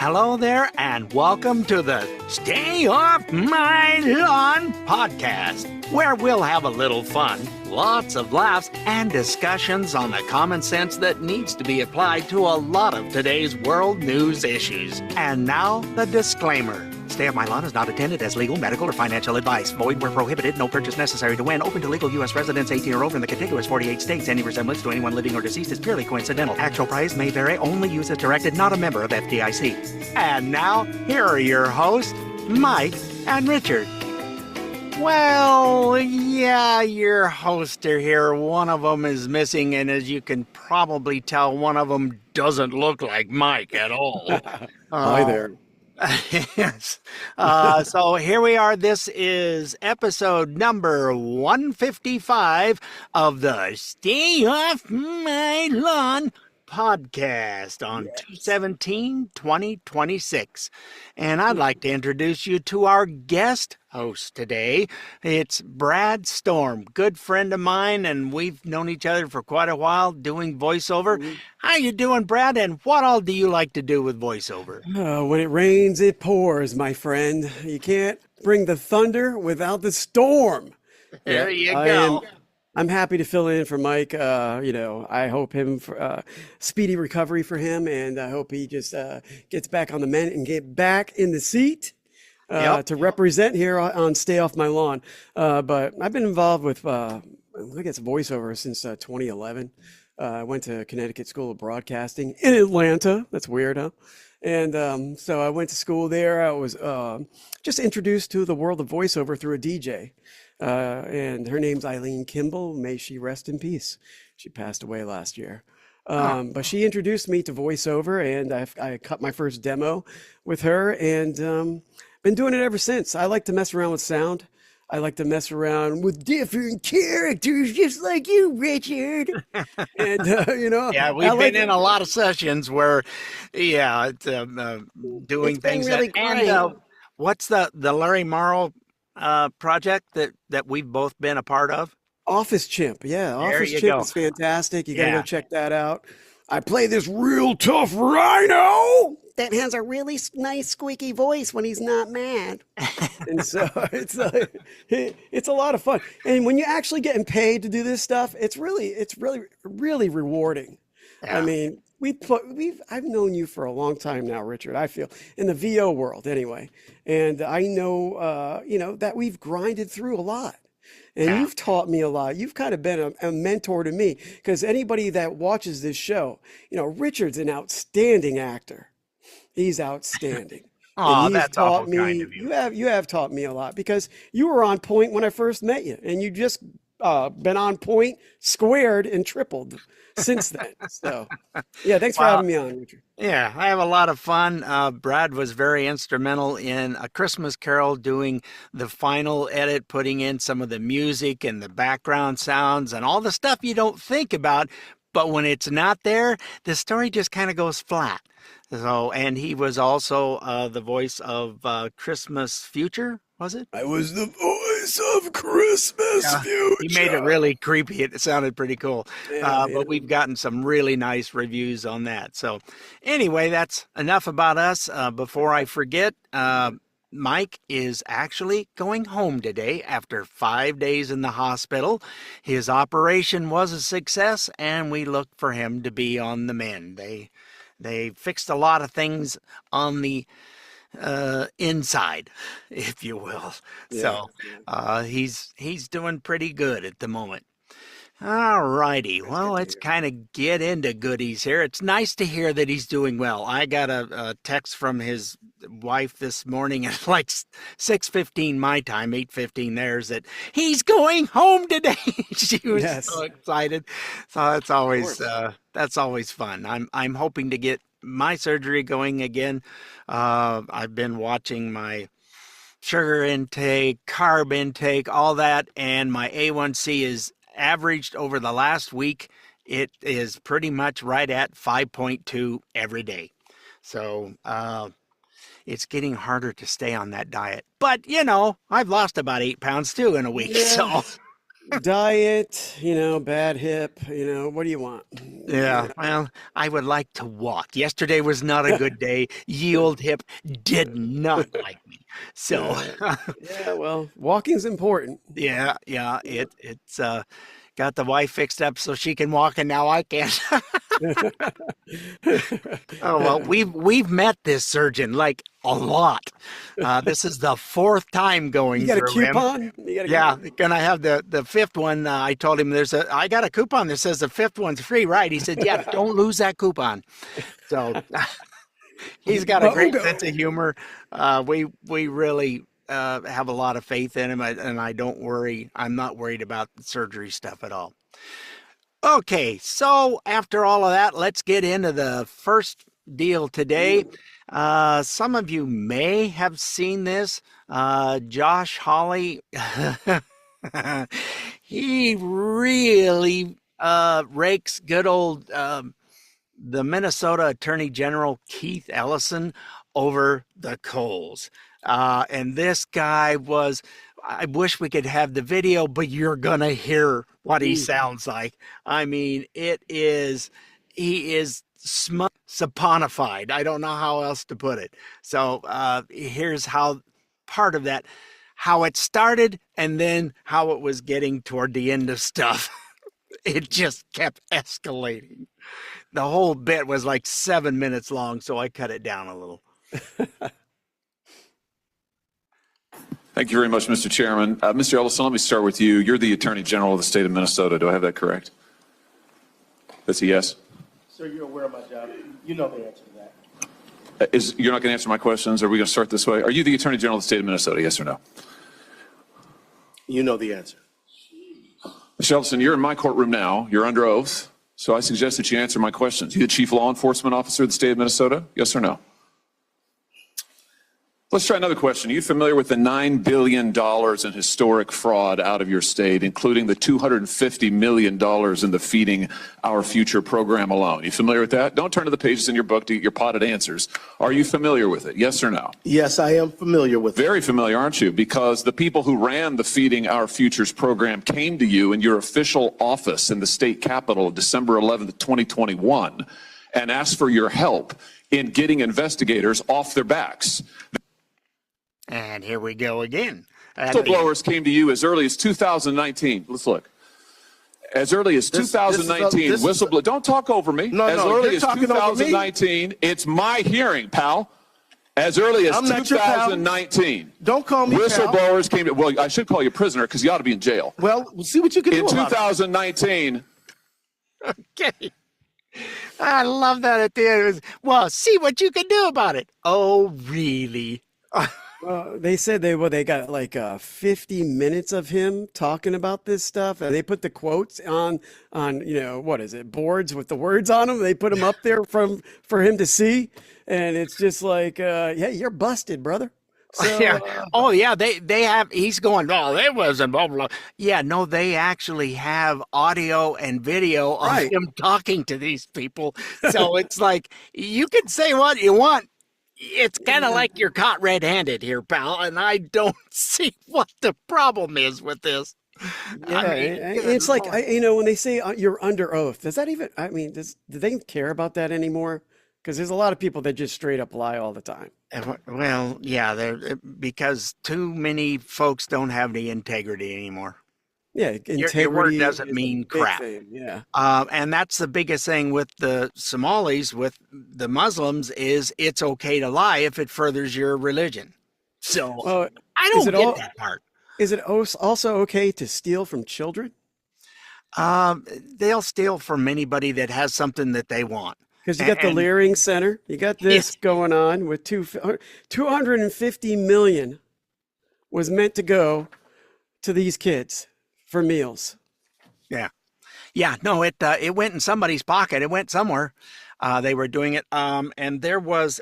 Hello there, and welcome to the Stay Off My Lawn podcast, where we'll have a little fun, lots of laughs, and discussions on the common sense that needs to be applied to a lot of today's world news issues. And now, the disclaimer. Stay Off My Lawn is not intended as legal, medical, or financial advice. Void where prohibited. No purchase necessary to win. Open to legal U.S. residents 18 or over in the contiguous 48 states. Any resemblance to anyone living or deceased is purely coincidental. Actual price may vary. Only use as directed. Not a member of FDIC. And now, here are your hosts, Mike and Richard. Well, yeah, your hosts are here. One of them is missing, and as you can probably tell, one of them doesn't look like Mike at all. Hi there. Yes. So here we are. This is episode number 155 of the Stay Off My Lawn podcast on 2/17/2026. And I'd like to introduce you to our guest host today. It's Brad Storm, good friend of mine, and we've known each other for quite a while doing voiceover. How you doing, Brad? And what all do you like to do with voiceover? When it rains, it pours, my friend. You can't bring the thunder without the storm. There you go. I'm happy to fill in for Mike. I hope him for speedy recovery for him, and I hope he just gets back on the mend and get back in the seat to represent here on Stay Off My Lawn. But I've been involved with, I guess, voiceover since 2011. I went to Connecticut School of Broadcasting in Atlanta. That's weird, huh? And so I went to school there. I was just introduced to the world of voiceover through a DJ. And her name's Eileen Kimball. May she rest in peace. She passed away last year. But she introduced me to voiceover, and I cut my first demo with her, and been doing it ever since. I like to mess around with sound. I like to mess around with different characters, just like you, Richard. And, Yeah, we've been in a lot of sessions where, doing it's things. Really and what's the Larry Morrow project that we've both been a part of? Office Chimp. Yeah, Office Chimp go. is fantastic. You got to go check that out. I play this real tough rhino that has a really nice squeaky voice when he's not mad. And so it's a lot of fun. And when you're actually getting paid to do this stuff, it's really rewarding. Yeah. I mean, I've known you for a long time now, Richard, I feel, in the VO world anyway. And I know, that we've grinded through a lot. And you've taught me a lot. You've kind of been a mentor to me, because anybody that watches this show, Richard's an outstanding actor. He's outstanding. Oh, that's awful kind of you. You have taught me a lot, because you were on point when I first met you, and you just been on point, squared and tripled since then. So, yeah, thanks for having me on, Richard. Yeah, I have a lot of fun. Brad was very instrumental in A Christmas Carol, doing the final edit, putting in some of the music and the background sounds and all the stuff you don't think about. But when it's not there, the story just kind of goes flat. So, and he was also the voice of Christmas Future, was it? I was the voice of Christmas Future. He made it really creepy. It sounded pretty cool. But we've gotten some really nice reviews on that. So anyway, that's enough about us. Before I forget, Mike is actually going home today after 5 days in the hospital. His operation was a success, and we look for him to be on the mend. They fixed a lot of things on the inside, if you will. So he's doing pretty good at the moment. All righty. Well, let's kind of get into goodies here. It's nice to hear that he's doing well. I got a text from his wife this morning at like 6:15 my time, 8:15 theirs, that he's going home today. She was so excited. So that's always fun. I'm hoping to get my surgery going again. I've been watching my sugar intake, carb intake, all that, and my A1C is averaged over the last week. It is pretty much right at 5.2 every day. So it's getting harder to stay on that diet. But, I've lost about 8 pounds too in a week. So Diet, bad hip, what do you want? Yeah, well, I would like to walk. Yesterday was not a good day. Ye old hip did not like me. So, Yeah, well, walking's important. yeah, it's got the wife fixed up so she can walk and now I can't. Oh well, we've met this surgeon like a lot. This is the fourth time You going got a through him. coupon? You got a Yeah, coupon? gonna have the fifth one. I told him I got a coupon that says the fifth one's free, right? He said, yeah, don't lose that coupon. So he's got a great sense of humor. We really have a lot of faith in him, and I don't worry. I'm not worried about the surgery stuff at all. Okay, so after all of that, let's get into the first deal today. Some of you may have seen this. Josh Hawley, he really rakes good old the Minnesota Attorney General Keith Ellison over the coals. And this guy was, I wish we could have the video, but you're going to hear what he sounds like. I mean, he is smug saponified. I don't know how else to put it. So here's how part of that, how it started and then how it was getting toward the end of stuff. It just kept escalating. The whole bit was like 7 minutes long, so I cut it down a little. Thank you very much, Mr. Chairman. Mr. Ellison, let me start with you. You're the Attorney General of the state of Minnesota. Do I have that correct? That's a yes? Sir, you're aware of my job. You know the answer to that. You're not going to answer my questions? Are we going to start this way? Are you the Attorney General of the state of Minnesota, yes or no? You know the answer. Mr. Ellison, you're in my courtroom now. You're under oath. So I suggest that you answer my questions. You the Chief Law Enforcement Officer of the state of Minnesota, yes or no? Let's try another question. Are you familiar with the $9 billion in historic fraud out of your state, including the $250 million in the Feeding Our Future program alone? Are you familiar with that? Don't turn to the pages in your book to get your potted answers. Are you familiar with it? Yes or no? Yes, I am familiar with it. Very familiar, aren't you? Because the people who ran the Feeding Our Futures program came to you in your official office in the state capitol December 11th, 2021, and asked for your help in getting investigators off their backs. And here we go again. Whistleblowers came to you as early as 2019. Let's look. As early as 2019, whistleblower. Don't talk over me. No, as no, early you're as talking over me. 2019, it's my hearing, pal. As early as I'm not your pal. 2019. Don't call me pal. Whistleblowers came to. Well, I should call you prisoner because you ought to be in jail. Well, we'll see what you can do In about it. 2019. Okay. I love that at the end. It was, well, see what you can do about it. Oh, really? They said they got like 50 minutes of him talking about this stuff, and they put the quotes on what is it, boards with the words on them. They put them up there for him to see, and it's just like, yeah, you're busted, brother. So, yeah. Oh yeah, they have. He's going. Oh, it wasn't blah blah. Yeah, no, they actually have audio and video of him talking to these people. So it's like you can say what you want. It's kind of like you're caught red-handed here, pal, and I don't see what the problem is with this. Yeah, I mean, it's like when they say you're under oath, does that even? I mean, do they care about that anymore? Because there's a lot of people that just straight up lie all the time. Well, yeah, because too many folks don't have the integrity anymore. Yeah, integrity. Your word doesn't mean crap. Yeah. And that's the biggest thing with the Somalis, with the Muslims, is it's okay to lie if it furthers your religion. So I don't get that part. Is it also okay to steal from children? They'll steal from anybody that has something that they want. Because you got the Leering Center, you got this going on with 250 million was meant to go to these kids for meals. Yeah, no, it went in somebody's pocket. It went somewhere. They were doing it. And there was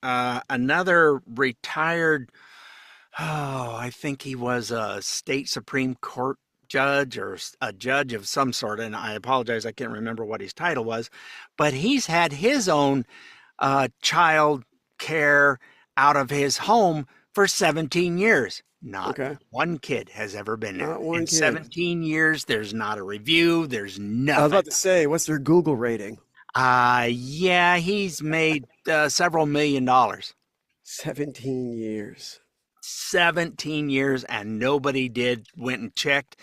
another retired, I think he was a state Supreme Court judge or a judge of some sort. And I apologize, I can't remember what his title was, but he's had his own child care out of his home for 17 years. Not Okay. one kid has ever been there. Not one In kid. 17 years, there's not a review. There's I was nothing. about to say, what's their Google rating? Yeah, he's made several $1 million. 17 years. 17 years, and nobody went and checked.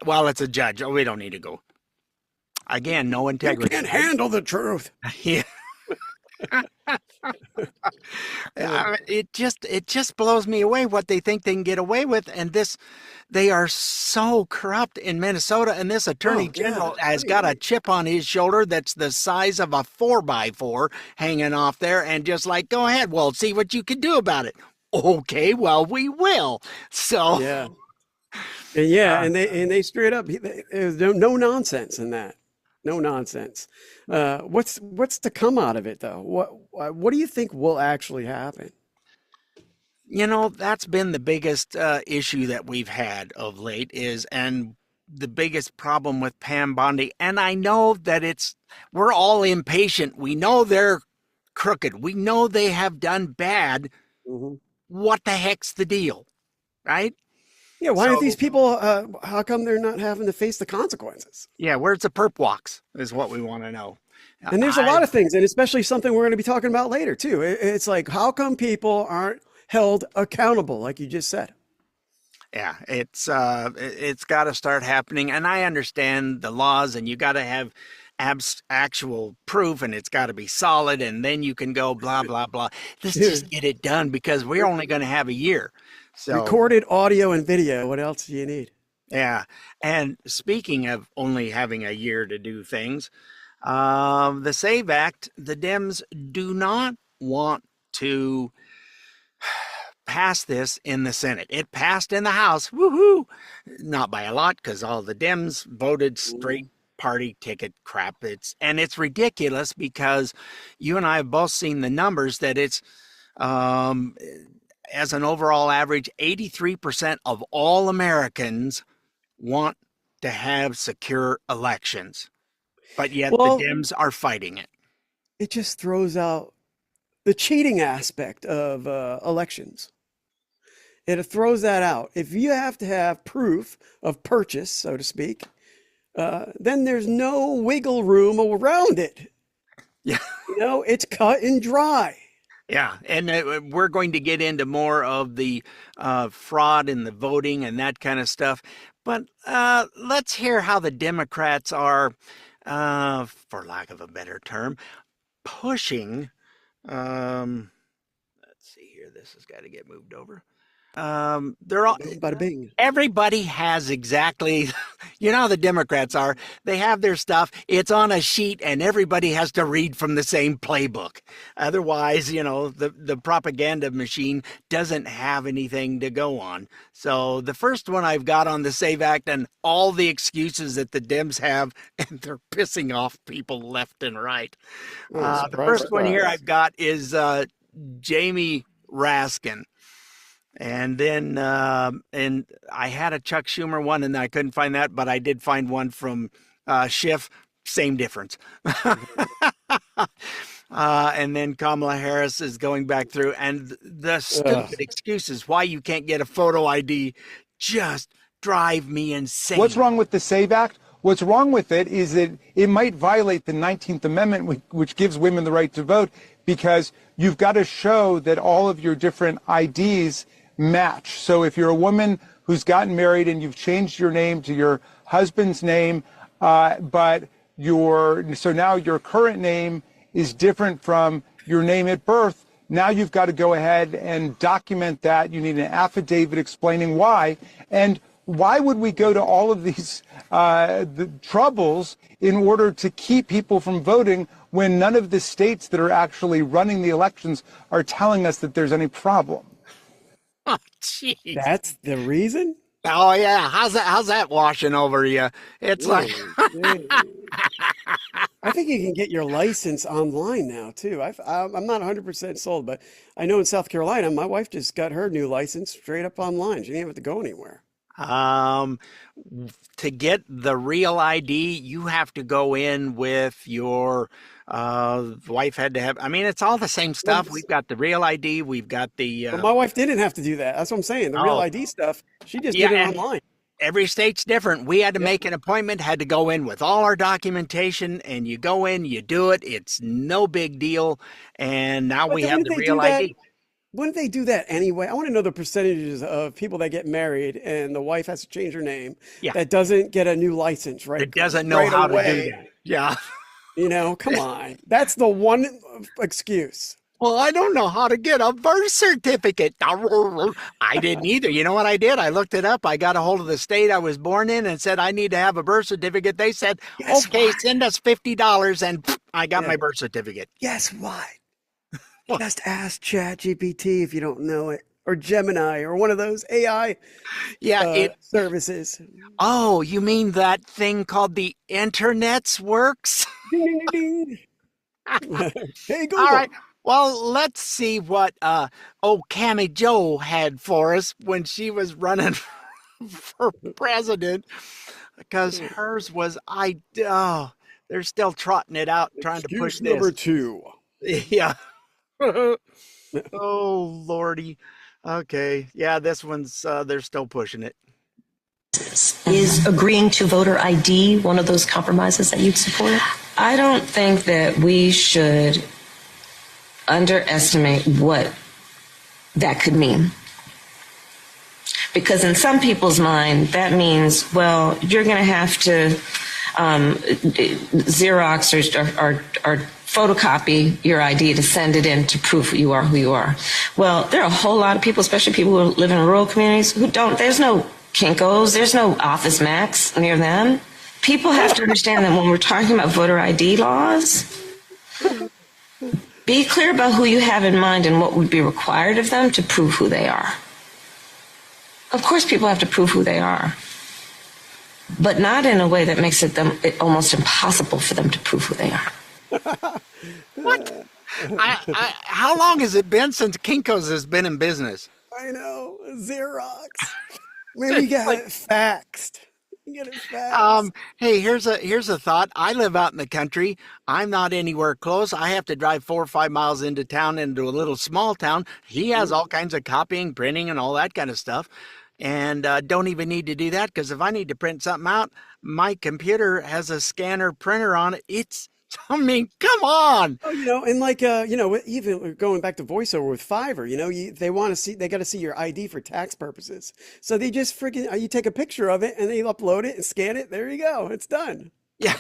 Well, it's a judge. Oh, we don't need to go. Again, no You integrity. can't handle the truth. Yeah. It just blows me away what they think they can get away with, and they are so corrupt in Minnesota. And this attorney general has got a chip on his shoulder that's the size of a 4x4 hanging off there, and just like, go ahead, well, see what you can do about it. Okay, well, we will. So Yeah. And they straight up, there's no nonsense in that. No nonsense. What's to come out of it though? What do you think will actually happen? That's been the biggest issue that we've had of late and the biggest problem with Pam Bondi. And I know that we're all impatient. We know they're crooked. We know they have done bad. Mm-hmm. What the heck's the deal? Right? Yeah, why aren't these people, how come they're not having to face the consequences? Yeah, where's the perp walks is what we want to know. And there's a lot of things, and especially something we're going to be talking about later too. It's like, how come people aren't held accountable, like you just said? Yeah, it's got to start happening. And I understand the laws, and you got to have actual proof, and it's got to be solid, and then you can go blah, blah, blah. Let's just get it done, because we're only going to have a year. So, recorded audio and video. What else do you need? Yeah. And speaking of only having a year to do things, the SAVE Act, the Dems do not want to pass this in the Senate. It passed in the House. Woohoo! Not by a lot, because all the Dems voted straight party ticket crap. It's ridiculous, because you and I have both seen the numbers that it's as an overall average, 83% of all Americans want to have secure elections, but yet the Dems are fighting it. It just throws out the cheating aspect of elections. It throws that out. If you have to have proof of purchase, so to speak, then there's no wiggle room around it. Yeah. It's cut and dry. Yeah, and we're going to get into more of the fraud in the voting and that kind of stuff. But let's hear how the Democrats are, for lack of a better term, pushing. Let's see here. This has got to get moved over. They're all, bada bing. Everybody has exactly, how the Democrats are. They have their stuff. It's on a sheet, and everybody has to read from the same playbook. Otherwise, the propaganda machine doesn't have anything to go on. So the first one I've got on the SAVE Act and all the excuses that the Dems have, and they're pissing off people left and right. The first one here I've got is Jamie Raskin. And then, and I had a Chuck Schumer one, and I couldn't find that, but I did find one from Schiff. Same difference. And then Kamala Harris is going back through, and the stupid excuses why you can't get a photo ID just drive me insane. What's wrong with the SAVE Act? What's wrong with it is that it might violate the 19th Amendment, which gives women the right to vote, because you've got to show that all of your different IDs match. So if you're a woman who's gotten married and you've changed your name to your husband's name, but so now your current name is different from your name at birth, now you've got to go ahead and document that. You need an affidavit explaining why. And why would we go to all of these the troubles in order to keep people from voting when none of the states that are actually running the elections are telling us that there's any problem? Oh, jeez. That's the reason? Oh, yeah. How's that washing over you? It's like... I think you can get your license online now, too. I'm not 100% sold, but I know in South Carolina, my wife just got her new license straight up online. She didn't have to go anywhere. Um, to get the real ID, you have to go in with your wife had to have. I mean, it's all the same stuff. We've got the real ID. We've got the. But my wife didn't have to do that. That's what I'm saying. The real Oh, ID stuff, she just yeah. did it online. Every state's different. We had to make an appointment, had to go in with all our documentation, and you go in, you do it. It's no big deal. And now we have the real ID. Wouldn't they do that anyway? I want to know the percentages of people that get married and the wife has to change her name that doesn't get a new license, right? It doesn't know how to do that. Yeah. You know, come on. That's the one excuse. Well, I don't know how to get a birth certificate. I didn't either. You know what I did? I looked it up. I got a hold of the state I was born in and said, I need to have a birth certificate. They said, okay, send us $50. And I got my birth certificate. Guess what? Just ask ChatGPT if you don't know it, or Gemini, or one of those AI services. Oh, you mean that thing called the internet's works? Ding, ding, ding. Hey, Google. All right. Well, let's see what Cammy Joe had for us when she was running for president, because hers was they're still trotting it out, trying to push this. Number 2. Yeah. Oh, Lordy. Okay. Yeah, this one's, they're still pushing it. Is agreeing to voter ID one of those compromises that you'd support? I don't think that we should underestimate what that could mean. Because in some people's mind, that means, well, you're going to have to Xerox or photocopy your ID to send it in to prove you are who you are. Well, there are a whole lot of people, especially people who live in rural communities, who don't, there's no Kinko's, there's no Office Max near them. People have to understand that when we're talking about voter ID laws, be clear about who you have in mind and what would be required of them to prove who they are. Of course, people have to prove who they are, but not in a way that makes it almost impossible for them to prove who they are. What? How long has it been since Kinko's has been in business? I know, Xerox. Maybe get it faxed. Get it faxed. Hey, here's a thought. I live out in the country. I'm not anywhere close. I have to drive 4 or 5 miles into town, into a little small town. He has all kinds of copying, printing, and all that kind of stuff. And don't even need to do that, because if I need to print something out, my computer has a scanner printer on it. I mean, come on. Oh, and like, even going back to voiceover with Fiverr, they want to see, they got to see your ID for tax purposes. So they just you take a picture of it and they upload it and scan it. There you go. It's done. Yeah.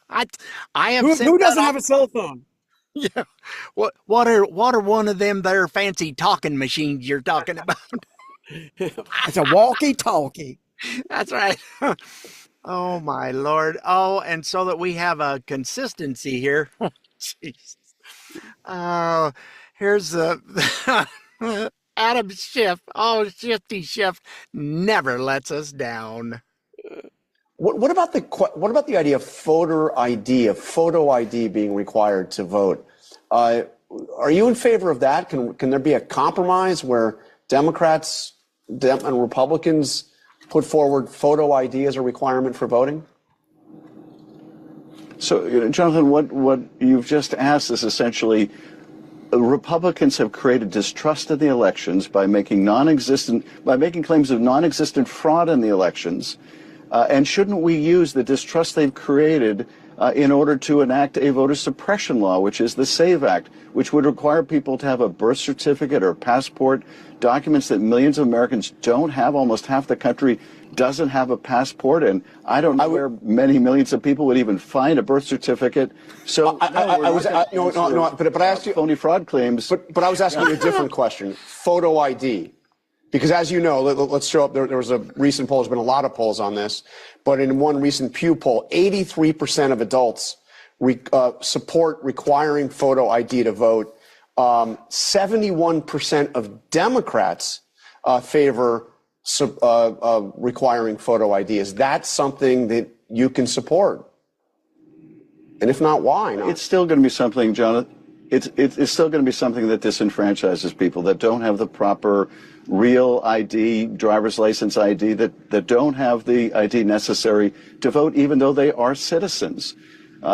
I have. Who doesn't have a cell phone? Yeah. What are one of them there fancy talking machines you're talking about? It's a walkie-talkie. That's right. Oh, my Lord. Oh, and so that we have a consistency here. Oh, Jesus. Here's Adam Schiff. Oh, Shifty Schiff never lets us down. What about the idea of photo ID being required to vote? Are you in favor of that? Can there be a compromise where Democrats and Republicans put forward photo ID as a requirement for voting? So, Jonathan, what you've just asked is essentially Republicans have created distrust in the elections by making claims of non-existent fraud in the elections. And shouldn't we use the distrust they've created in order to enact a voter suppression law, which is the SAVE Act, which would require people to have a birth certificate or passport, documents that millions of Americans don't have. Almost half the country doesn't have a passport, and I don't know where many millions of people would even find a birth certificate. So but I asked you phony fraud claims. But I was asking you a different question. Photo ID. Because as you know, let's show up, there was a recent poll, there's been a lot of polls on this, but in one recent Pew poll, 83% of adults support requiring photo ID to vote. 71% of Democrats favor requiring photo ID. Is that something that you can support? And if not, why not? It's still going to be something, Jonathan. it's still going to be something that disenfranchises people that don't have the proper real ID, driver's license ID, that don't have the ID necessary to vote, even though they are citizens.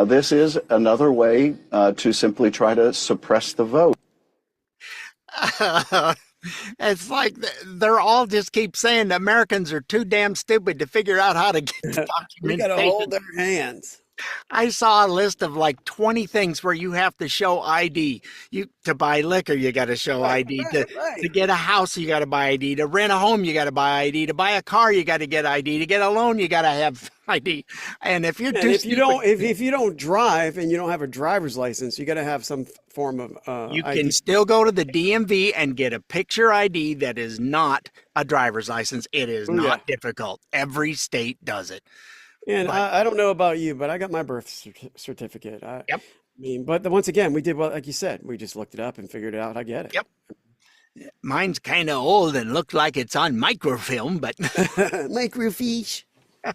This is another way to simply try to suppress the vote. It's like they're all just keep saying Americans are too damn stupid to figure out how to get the We got to documentation. hold their hands. I saw a list of like 20 things where you have to show ID. You to buy liquor, you got to show ID. To get a house, you got to buy ID. To rent a home, you got to buy ID. To buy a car, you got to get ID. To get a loan, you got to have ID. And if you're And too if stupid, you don't drive and you don't have a driver's license, you got to have some form of you ID. can still go to the DMV and get a picture ID that is not a driver's license. It is not difficult. Every state does it. And I don't know about you, but I got my birth certificate. Yep. I mean, but once again, we did what, like you said, we just looked it up and figured it out. I get it. Yep. Mine's kind of old and looked like it's on microfilm, but Microfiche. I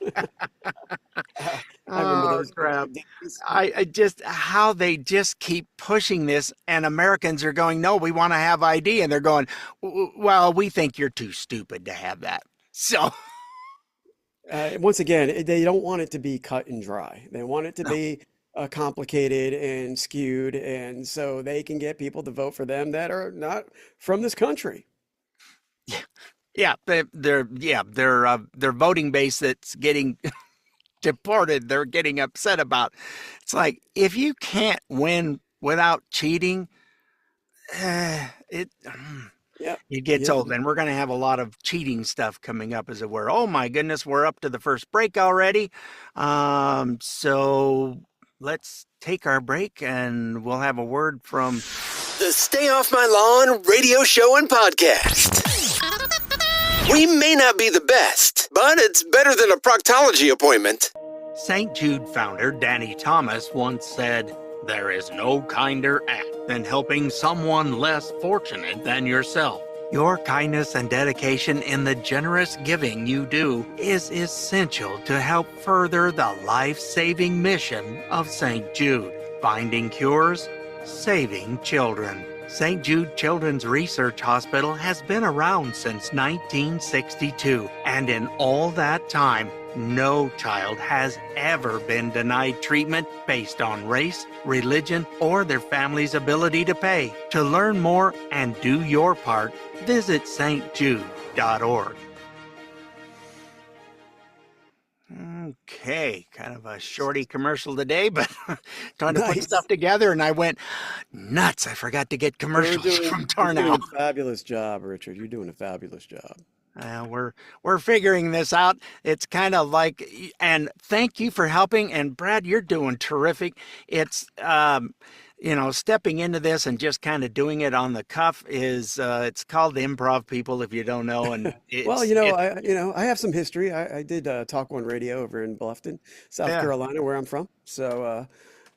remember those crap. days. I just how they just keep pushing this, and Americans are going, no, we want to have ID, and they're going, well, we think you're too stupid to have that. So Once again, they don't want it to be cut and dry. They want it to be complicated and skewed, and so they can get people to vote for them that are not from this country. yeah, their voting base that's getting deported, they're getting upset about. It's like, if you can't win without cheating, it gets old. And we're going to have a lot of cheating stuff coming up, as it were. Oh my goodness, we're up to the first break already. So let's take our break and we'll have a word from the Stay Off My Lawn radio show and podcast. We may not be the best, but it's better than a proctology appointment. St. Jude founder Danny Thomas once said, "There is no kinder act than helping someone less fortunate than yourself. Your kindness and dedication in the generous giving you do is essential to help further the life-saving mission of St. Jude, finding cures, saving children." St. Jude Children's Research Hospital has been around since 1962, and in all that time, no child has ever been denied treatment based on race, religion, or their family's ability to pay. To learn more and do your part, visit stjude.org. Okay, kind of a shorty commercial today, but trying to put stuff together, and I went nuts. I forgot to get commercials from Tarnow. You're doing a fabulous job, Richard. You're doing a fabulous job. We're figuring this out. It's kind of like, and thank you for helping. And Brad, you're doing terrific. It's stepping into this and just kind of doing it on the cuff is it's called improv, people, if you don't know. And I have some history. I did Talk One Radio over in Bluffton, South Carolina, where I'm from. So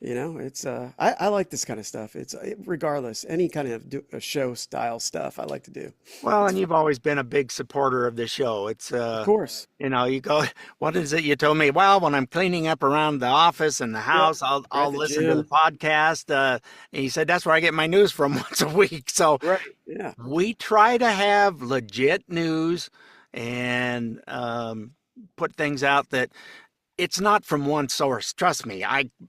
it's I like this kind of stuff. It's regardless, any kind of show style stuff I like to do. Well, and you've always been a big supporter of the show. It's of course. You go, what is it you told me? Well, when I'm cleaning up around the office and the house, I'll listen to the podcast. And you said that's where I get my news from once a week. So we try to have legit news and put things out that it's not from one source. Trust me,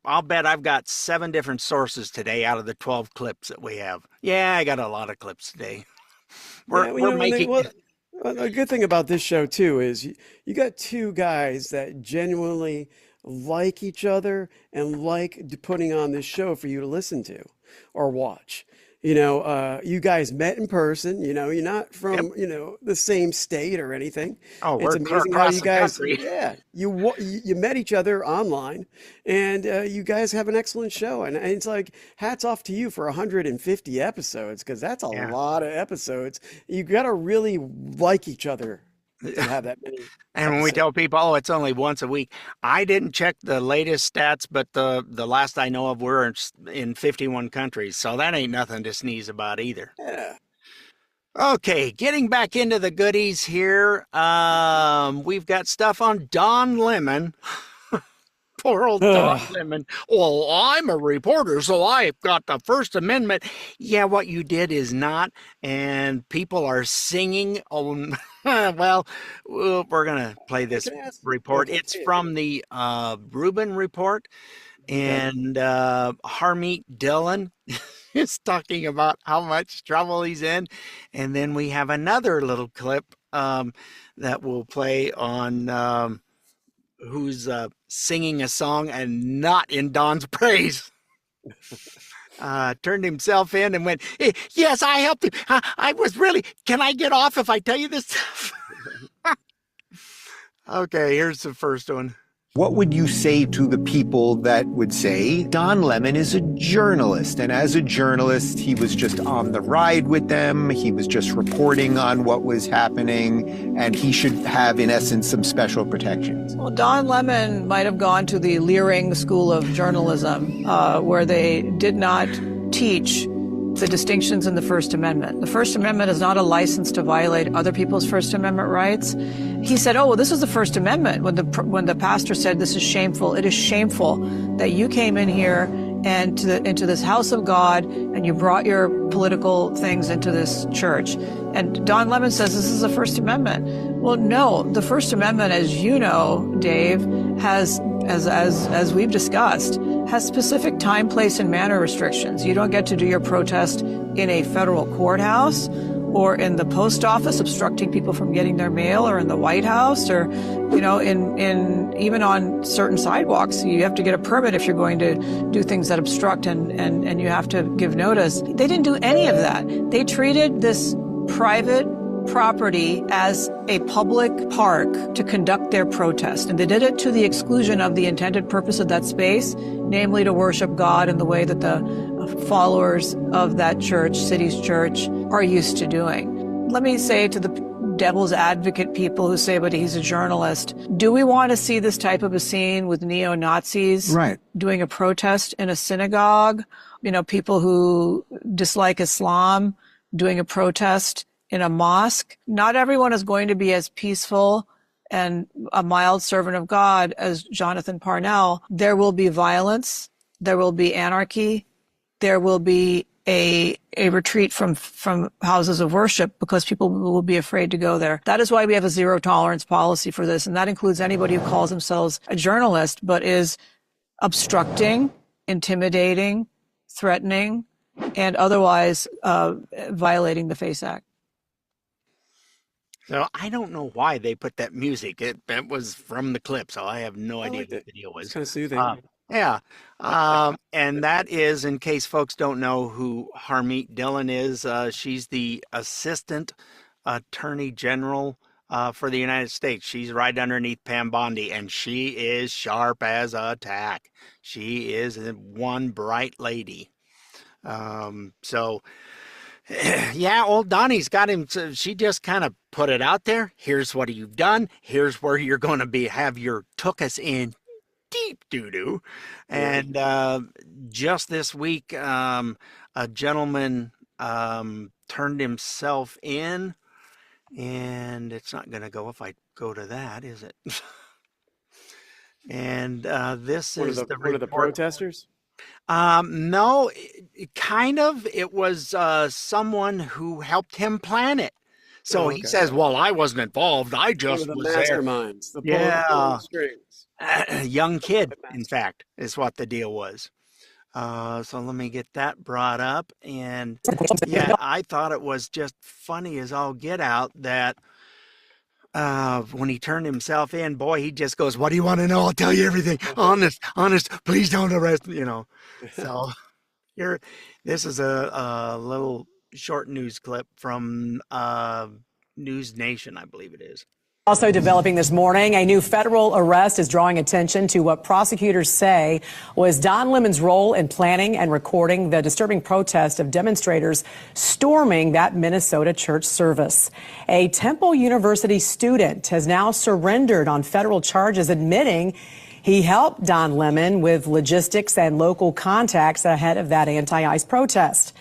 I'll bet I've got 7 different sources today out of the 12 clips that we have. Yeah, I got a lot of clips today. We're making... The good thing about this show, too, is you got 2 guys that genuinely like each other and like putting on this show for you to listen to or watch. You guys met in person, you're not from, the same state or anything. Oh, it's we're amazing how you guys, you met each other online and you guys have an excellent show. And it's like, hats off to you for 150 episodes, because that's a lot of episodes. You got to really like each other to have that many. And when we tell people, it's only once a week, I didn't check the latest stats, but the last I know of, we're in 51 countries. So that ain't nothing to sneeze about either. Yeah. Okay, getting back into the goodies here. We've got stuff on Don Lemon. Poor old Don Lemon. Well, I'm a reporter, so I've got the First Amendment. Yeah, what you did is not, and people are singing on. Well, we're going to play this report. It's from the Ruben Report, and Harmeet Dhillion is talking about how much trouble he's in. And then we have another little clip that we'll play on who's singing a song and not in Don's praise. Turned himself in and went, yes, I helped him. I was really, can I get off if I tell you this stuff? Okay, here's the first one. What would you say to the people that would say Don Lemon is a journalist, and as a journalist, he was just on the ride with them, he was just reporting on what was happening, and he should have, in essence, some special protections? Well, Don Lemon might have gone to the Leering School of Journalism, where they did not teach the distinctions in the First Amendment. The First Amendment is not a license to violate other people's First Amendment rights. He said, oh, well, this is the First Amendment. When the pastor said this is shameful, it is shameful that you came in here and into this house of God and you brought your political things into this church. And Don Lemon says this is the First Amendment. Well, no, the First Amendment, as you know, Dave, has, as we've discussed, has specific time, place, and manner restrictions. You don't get to do your protest in a federal courthouse or in the post office obstructing people from getting their mail, or in the White House, or, you know, in even on certain sidewalks. You have to get a permit if you're going to do things that obstruct, and you have to give notice. They didn't do any of that. They treated this private property as a public park to conduct their protest. And they did it to the exclusion of the intended purpose of that space, namely to worship God in the way that the followers of that church, city's church, are used to doing. Let me say to the devil's advocate people who say, but he's a journalist, do we want to see this type of a scene with neo-Nazis doing a protest in a synagogue? You know, people who dislike Islam doing a protest in a mosque? Not everyone is going to be as peaceful and a mild servant of God as Jonathan Parnell. There will be violence. There will be anarchy. There will be a retreat from houses of worship because people will be afraid to go there. That is why we have a zero tolerance policy for this. And that includes anybody who calls themselves a journalist, but is obstructing, intimidating, threatening, and otherwise violating the FACE Act. So I don't know why they put that music. It was from the clip, so I have no idea what the deal was. It's kind of soothing. Yeah. And that is, in case folks don't know who Harmeet Dhillion is, she's the Assistant Attorney General for the United States. She's right underneath Pam Bondi, and she is sharp as a tack. She is one bright lady. So... yeah, old Donnie's got him. She just kind of put it out there. Here's what you've done. Here's where you're going to have your took us in deep doo-doo. And just this week, a gentleman turned himself in, and it's not going to go if I go to that, is it? And this is the one of the protesters? No, kind of. It was someone who helped him plan it. So he says, well, I wasn't involved. I just was there. Masterminds. The strings. Young kid, in fact, is what the deal was. So let me get that brought up. And yeah, I thought it was just funny as all get out that when he turned himself in, boy, he just goes, what do you want to know? I'll tell you everything. Honest, please don't arrest me, you know. So here, this is a little short news clip from News Nation, I believe it is. Also developing this morning, a new federal arrest is drawing attention to what prosecutors say was Don Lemon's role in planning and recording the disturbing protest of demonstrators storming that Minnesota church service. A Temple University student has now surrendered on federal charges, admitting he helped Don Lemon with logistics and local contacts ahead of that anti-ICE protest.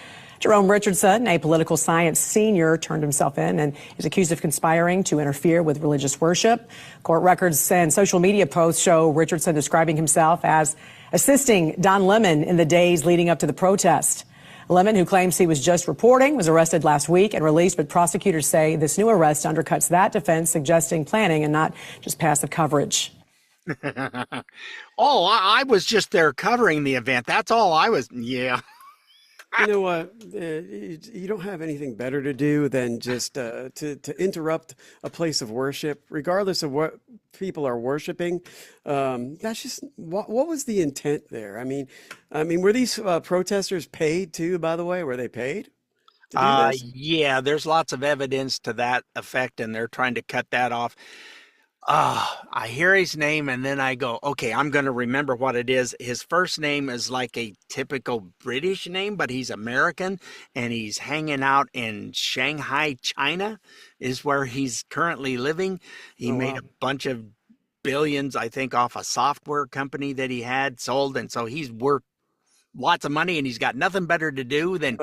Jerome Richardson, a political science senior, turned himself in and is accused of conspiring to interfere with religious worship. Court records and social media posts show Richardson describing himself as assisting Don Lemon in the days leading up to the protest. Lemon, who claims he was just reporting, was arrested last week and released, but prosecutors say this new arrest undercuts that defense, suggesting planning and not just passive coverage. Oh, I was just there covering the event. That's all I was. Yeah. You know what? You don't have anything better to do than just to interrupt a place of worship, regardless of what people are worshiping. That's just what was the intent there? I mean, were these protesters paid too? By the way, were they paid to do this? Yeah, there's lots of evidence to that effect, and they're trying to cut that off. I hear his name and then I go, okay, I'm going to remember what it is. His first name is like a typical British name, but he's American and he's hanging out in Shanghai, China is where he's currently living. He made a bunch of billions, I think, off a software company that he had sold. And so he's worth lots of money and he's got nothing better to do than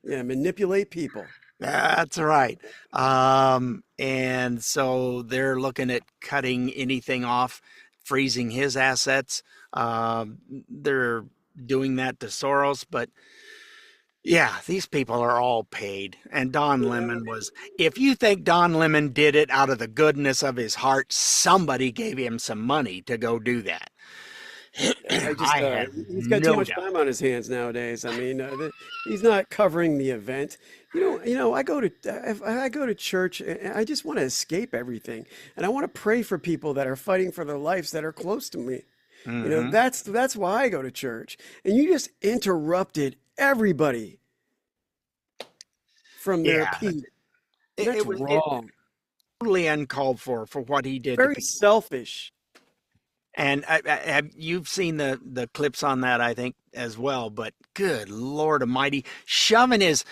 manipulate people. That's right. And so they're looking at cutting anything off, freezing his assets. They're doing that to Soros, but yeah, these people are all paid. And Don Lemon was, if you think Don Lemon did it out of the goodness of his heart, somebody gave him some money to go do that. He's got too much time on his hands nowadays. I mean, he's not covering the event. You know, I go to church and I just want to escape everything, and I want to pray for people that are fighting for their lives that are close to me. Mm-hmm. You know, that's why I go to church. And you just interrupted everybody from their peace. That's wrong. Totally uncalled for what he did. Very selfish. And you've seen the clips on that, I think, as well. But good Lord Almighty, shoving his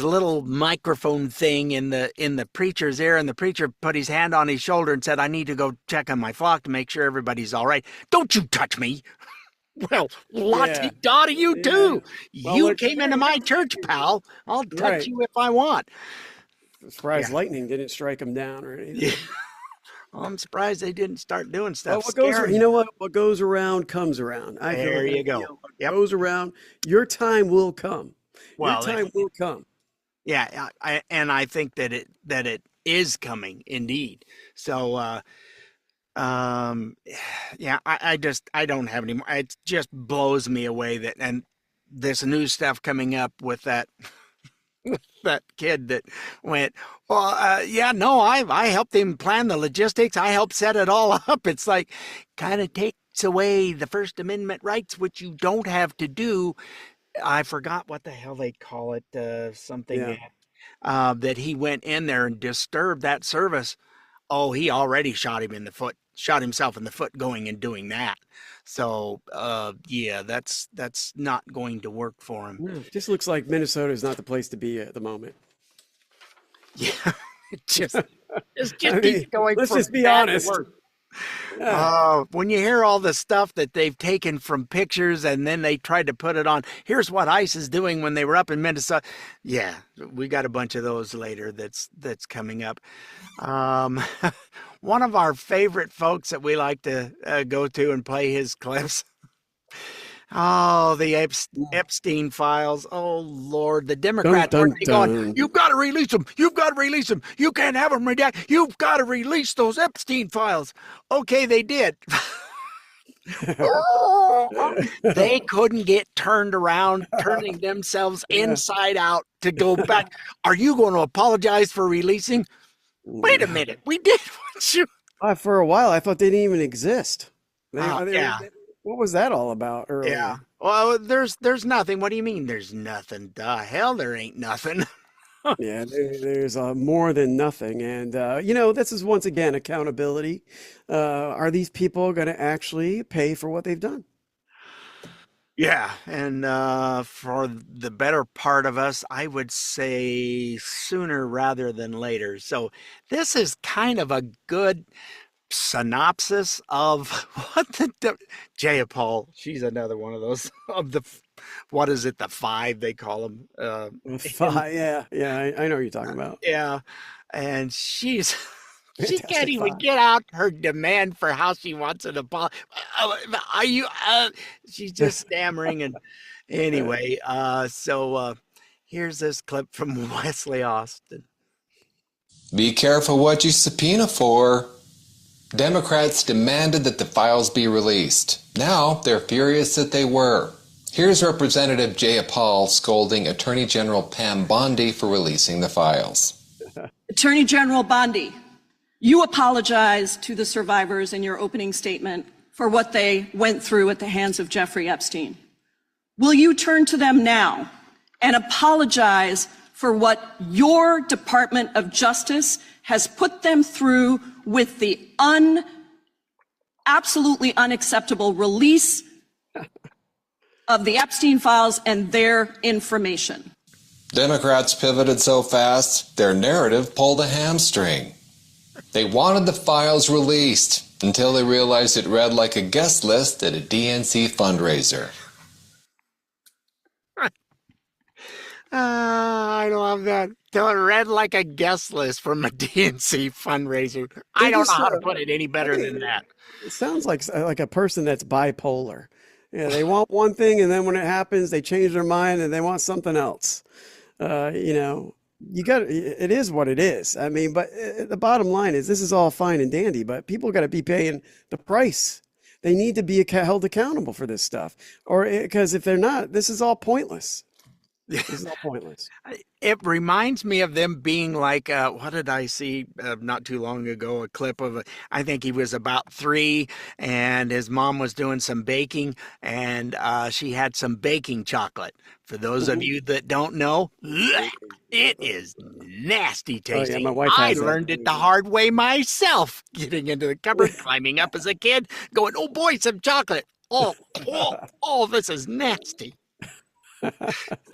little microphone thing in the preacher's ear, and the preacher put his hand on his shoulder and said, "I need to go check on my flock to make sure everybody's all right. Don't you touch me." Well, la-ti-da to you too. Well, you came into my church, pal. I'll touch you if I want. I'm surprised lightning didn't strike him down or anything. Yeah. Well, I'm surprised they didn't start doing stuff. You know what? What goes around comes around. There you go. What goes around, your time will come. Well, your time will come. Yeah, I think that it is coming indeed. So, yeah, I don't have any more. It just blows me away that, and this new stuff coming up with that. That kid that went, well, I helped him plan the logistics. I helped set it all up. It's like kind of takes away the First Amendment rights, which you don't have to do. I forgot what the hell they call it, that he went in there and disturbed that service. Oh, he already shot himself in the foot going and doing that. So, yeah, that's not going to work for him. No, it just looks like Minnesota is not the place to be at the moment. Yeah, it just keeps going. Let's just be honest. When you hear all the stuff that they've taken from pictures and then they tried to put it on, here's what ICE is doing when they were up in Minnesota. Yeah, we got a bunch of those later that's coming up. One of our favorite folks that we like to go to and play his clips. Oh, the Epstein files. Oh, Lord. The Democrats are going, you've got to release them. You've got to release them. You can't have them redacted. You've got to release those Epstein files. Okay, they did. They couldn't get turned around, turning themselves inside out to go back. Are you going to apologize for releasing? Wait a minute. We did what you... For a while, I thought they didn't even exist. What was that all about earlier? Yeah. Well, there's nothing. What do you mean there's nothing? The hell, there ain't nothing. Yeah, there's more than nothing. And, this is once again accountability. Are these people going to actually pay for what they've done? Yeah. And for the better part of us, I would say sooner rather than later. So this is kind of a good synopsis of what the Jaya Paul, she's another one of those of the what is it, the five they call them? Yeah, I know what you're talking about. Yeah, and she Fantastic can't even Five. get out her demand for how she wants an apology. Are you? She's just stammering. And anyway, so here's this clip from Wesly Austin. Be careful what you subpoena for. Democrats demanded that the files be released. Now they're furious that they were. Here's Representative Jay Paul scolding Attorney General Pam Bondi for releasing the files. Attorney General Bondi, you apologized to the survivors in your opening statement for what they went through at the hands of Jeffrey Epstein. Will you turn to them now and apologize for what your Department of Justice has put them through with the absolutely unacceptable release of the Epstein files and their information? Democrats pivoted so fast, their narrative pulled a hamstring. They wanted the files released until they realized it read like a guest list at a DNC fundraiser. I love that. Till it read like a guest list from a DNC fundraiser. I don't know how to put it any better than that. It sounds like a person that's bipolar. Yeah, they want one thing, and then when it happens, they change their mind and they want something else. It is what it is. I mean, but the bottom line is this is all fine and dandy, but people got to be paying the price. They need to be held accountable for this stuff, because if they're not, this is all pointless. It's all pointless. It reminds me of them being like, what did I see not too long ago? A clip of, I think he was about 3 and his mom was doing some baking and she had some baking chocolate. For those of you that don't know, it is nasty tasting. Oh, yeah, my wife I has that. learned it the hard way myself, getting into the cupboard, climbing up as a kid, going, oh boy, some chocolate. Oh, this is nasty.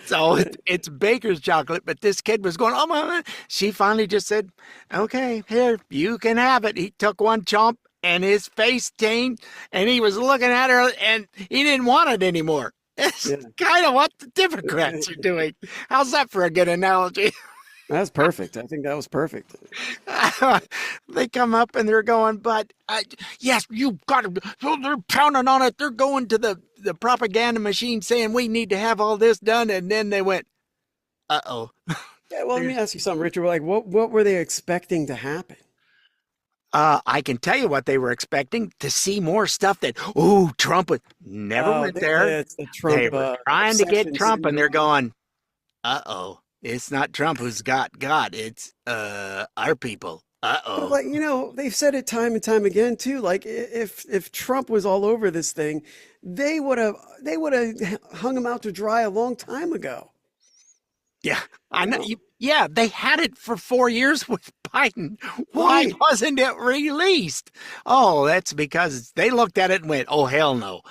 So it's baker's chocolate, but this kid was going, oh my. She finally just said, okay, here, you can have it. He took one chomp and his face changed and he was looking at her and he didn't want it anymore. It's kind of what the Democrats are doing. How's that for a good analogy? That's perfect. I think that was perfect. They come up and they're going, but yes, you got to. So they're pounding on it. They're going to the propaganda machine saying we need to have all this done. And then they went, uh-oh. Yeah, well, let me ask you something, Richard. Like, what were they expecting to happen? I can tell you what they were expecting, to see more stuff that, Trump would never went there. It's the Trump, they were trying to get Trump and they're going, uh-oh. It's not Trump who's got God. It's our people. Uh-oh. Well, they've said it time and time again too. Like if Trump was all over this thing, they would have hung him out to dry a long time ago. Yeah, I know. Yeah, they had it for 4 years with Biden. Why wasn't it released? Oh, that's because they looked at it and went, oh, hell no.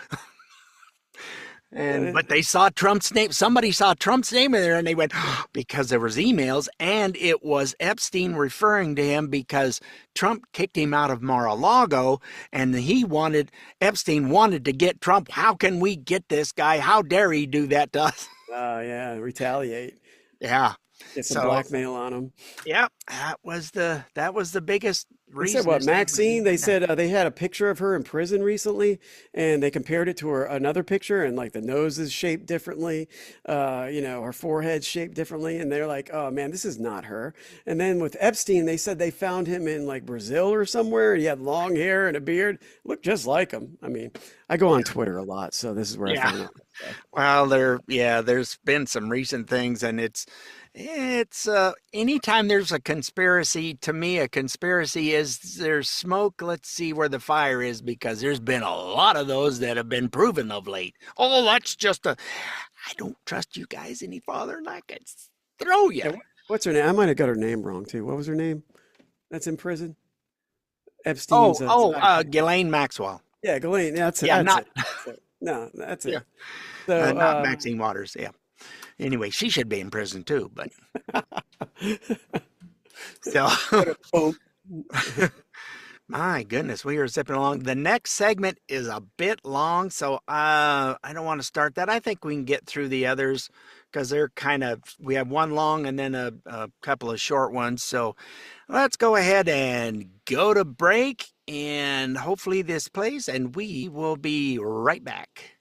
But they saw Trump's name. Somebody saw Trump's name in there and they went, because there was emails and it was Epstein referring to him because Trump kicked him out of Mar-a-Lago and Epstein wanted to get Trump. How can we get this guy? How dare he do that to us? Oh, yeah. Retaliate. Yeah. Get some blackmail on him. Yeah. That was the biggest reason. They said what, Maxine? They said they had a picture of her in prison recently, and they compared it to another picture, and like the nose is shaped differently, her forehead's shaped differently, and they're like, oh man, this is not her. And then with Epstein, they said they found him in like Brazil or somewhere. He had long hair and a beard, looked just like him. I mean, I go on Twitter a lot, so this is where I found out. Well, there's been some recent things, and it's anytime there's a conspiracy, to me, a conspiracy is there's smoke. Let's see where the fire is, because there's been a lot of those that have been proven of late. Oh, that's just I don't trust you guys any farther than I can throw you. Yeah, what's her name? I might have got her name wrong too. What was her name? That's in prison. Epstein's. Ghislaine Maxwell. Yeah, Ghislaine. That's it. Yeah, that's it. No, that's it. Yeah. So, not Maxine Waters. Yeah. Anyway, she should be in prison too, but My goodness, we are zipping along. The next segment is a bit long, so I don't want to start that. I think we can get through the others because they're we have one long and then a couple of short ones. So let's go ahead and go to break, and hopefully this plays, and we will be right back.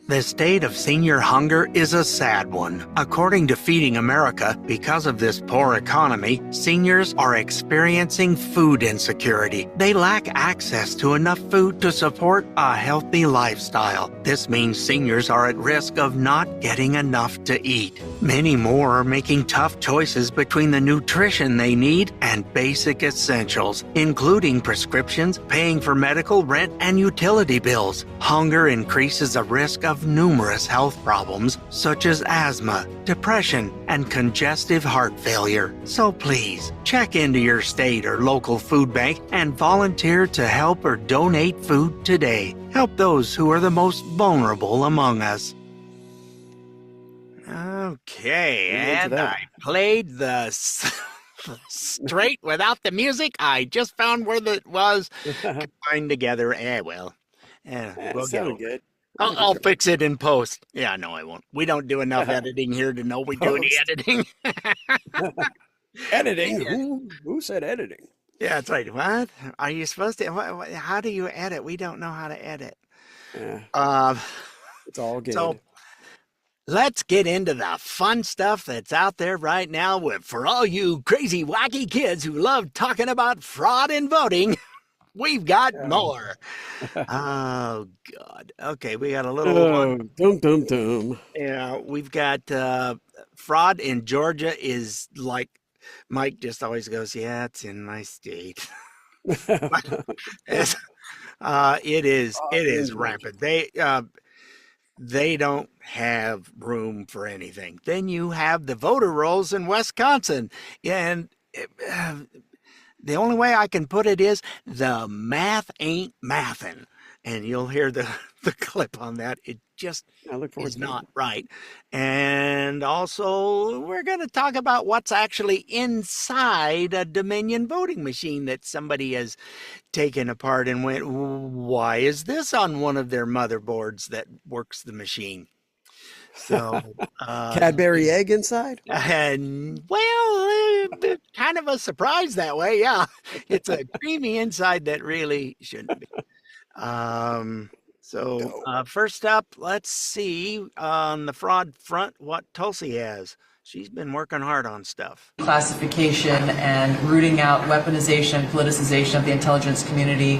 The state of senior hunger is a sad one. According to Feeding America, because of this poor economy, seniors are experiencing food insecurity. They lack access to enough food to support a healthy lifestyle. This means seniors are at risk of not getting enough to eat. Many more are making tough choices between the nutrition they need and basic essentials, including prescriptions, paying for medical, rent, and utility bills. Hunger increases the risk of numerous health problems such as asthma, depression, and congestive heart failure. So please, check into your state or local food bank and volunteer to help or donate food today. Help those who are the most vulnerable among us. Okay, and I played the straight without the music. I just found where that was combined together. We'll get it. Good. I'll fix it in post. Yeah, no, I won't. We don't do enough editing here to know we do any editing. Editing? Yeah. Who said editing? Yeah, that's right. What? Are you supposed to? How do you edit? We don't know how to edit. Yeah. It's all good. So let's get into the fun stuff that's out there right now for all you crazy, wacky kids who love talking about fraud in voting. We've got more. Oh, God. Okay, we got a little one. Yeah, we've got fraud in Georgia is like, Mike just always goes, yeah, it's in my state. It is rampant. They don't have room for anything. Then you have the voter rolls in Wisconsin, and the only way I can put it is the math ain't mathin'. And you'll hear the clip on that. It just is not right. And also, we're going to talk about what's actually inside a Dominion voting machine that somebody has taken apart and went, why is this on one of their motherboards that works the machine? So Cadbury egg inside? And kind of a surprise that way. Yeah, it's a creamy inside that really shouldn't be. First up, let's see on the fraud front what Tulsi has. She's been working hard on stuff. Classification and rooting out weaponization, politicization of the intelligence community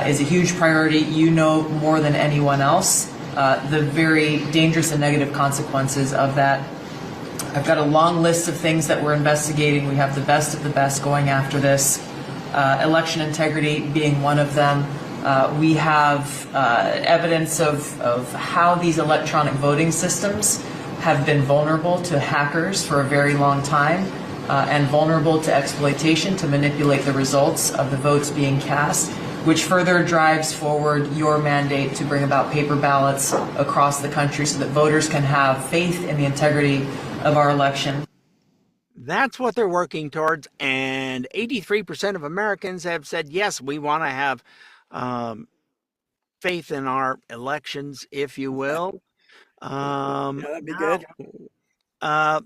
is a huge priority. You know more than anyone else the very dangerous and negative consequences of that. I've got a long list of things that we're investigating. We have the best of the best going after this. Election integrity being one of them. We have evidence of how these electronic voting systems have been vulnerable to hackers for a very long time and vulnerable to exploitation to manipulate the results of the votes being cast, which further drives forward your mandate to bring about paper ballots across the country so that voters can have faith in the integrity of our election. That's what they're working towards, and 83% of Americans have said, yes, we want to have faith in our elections, if you will. That'd be good.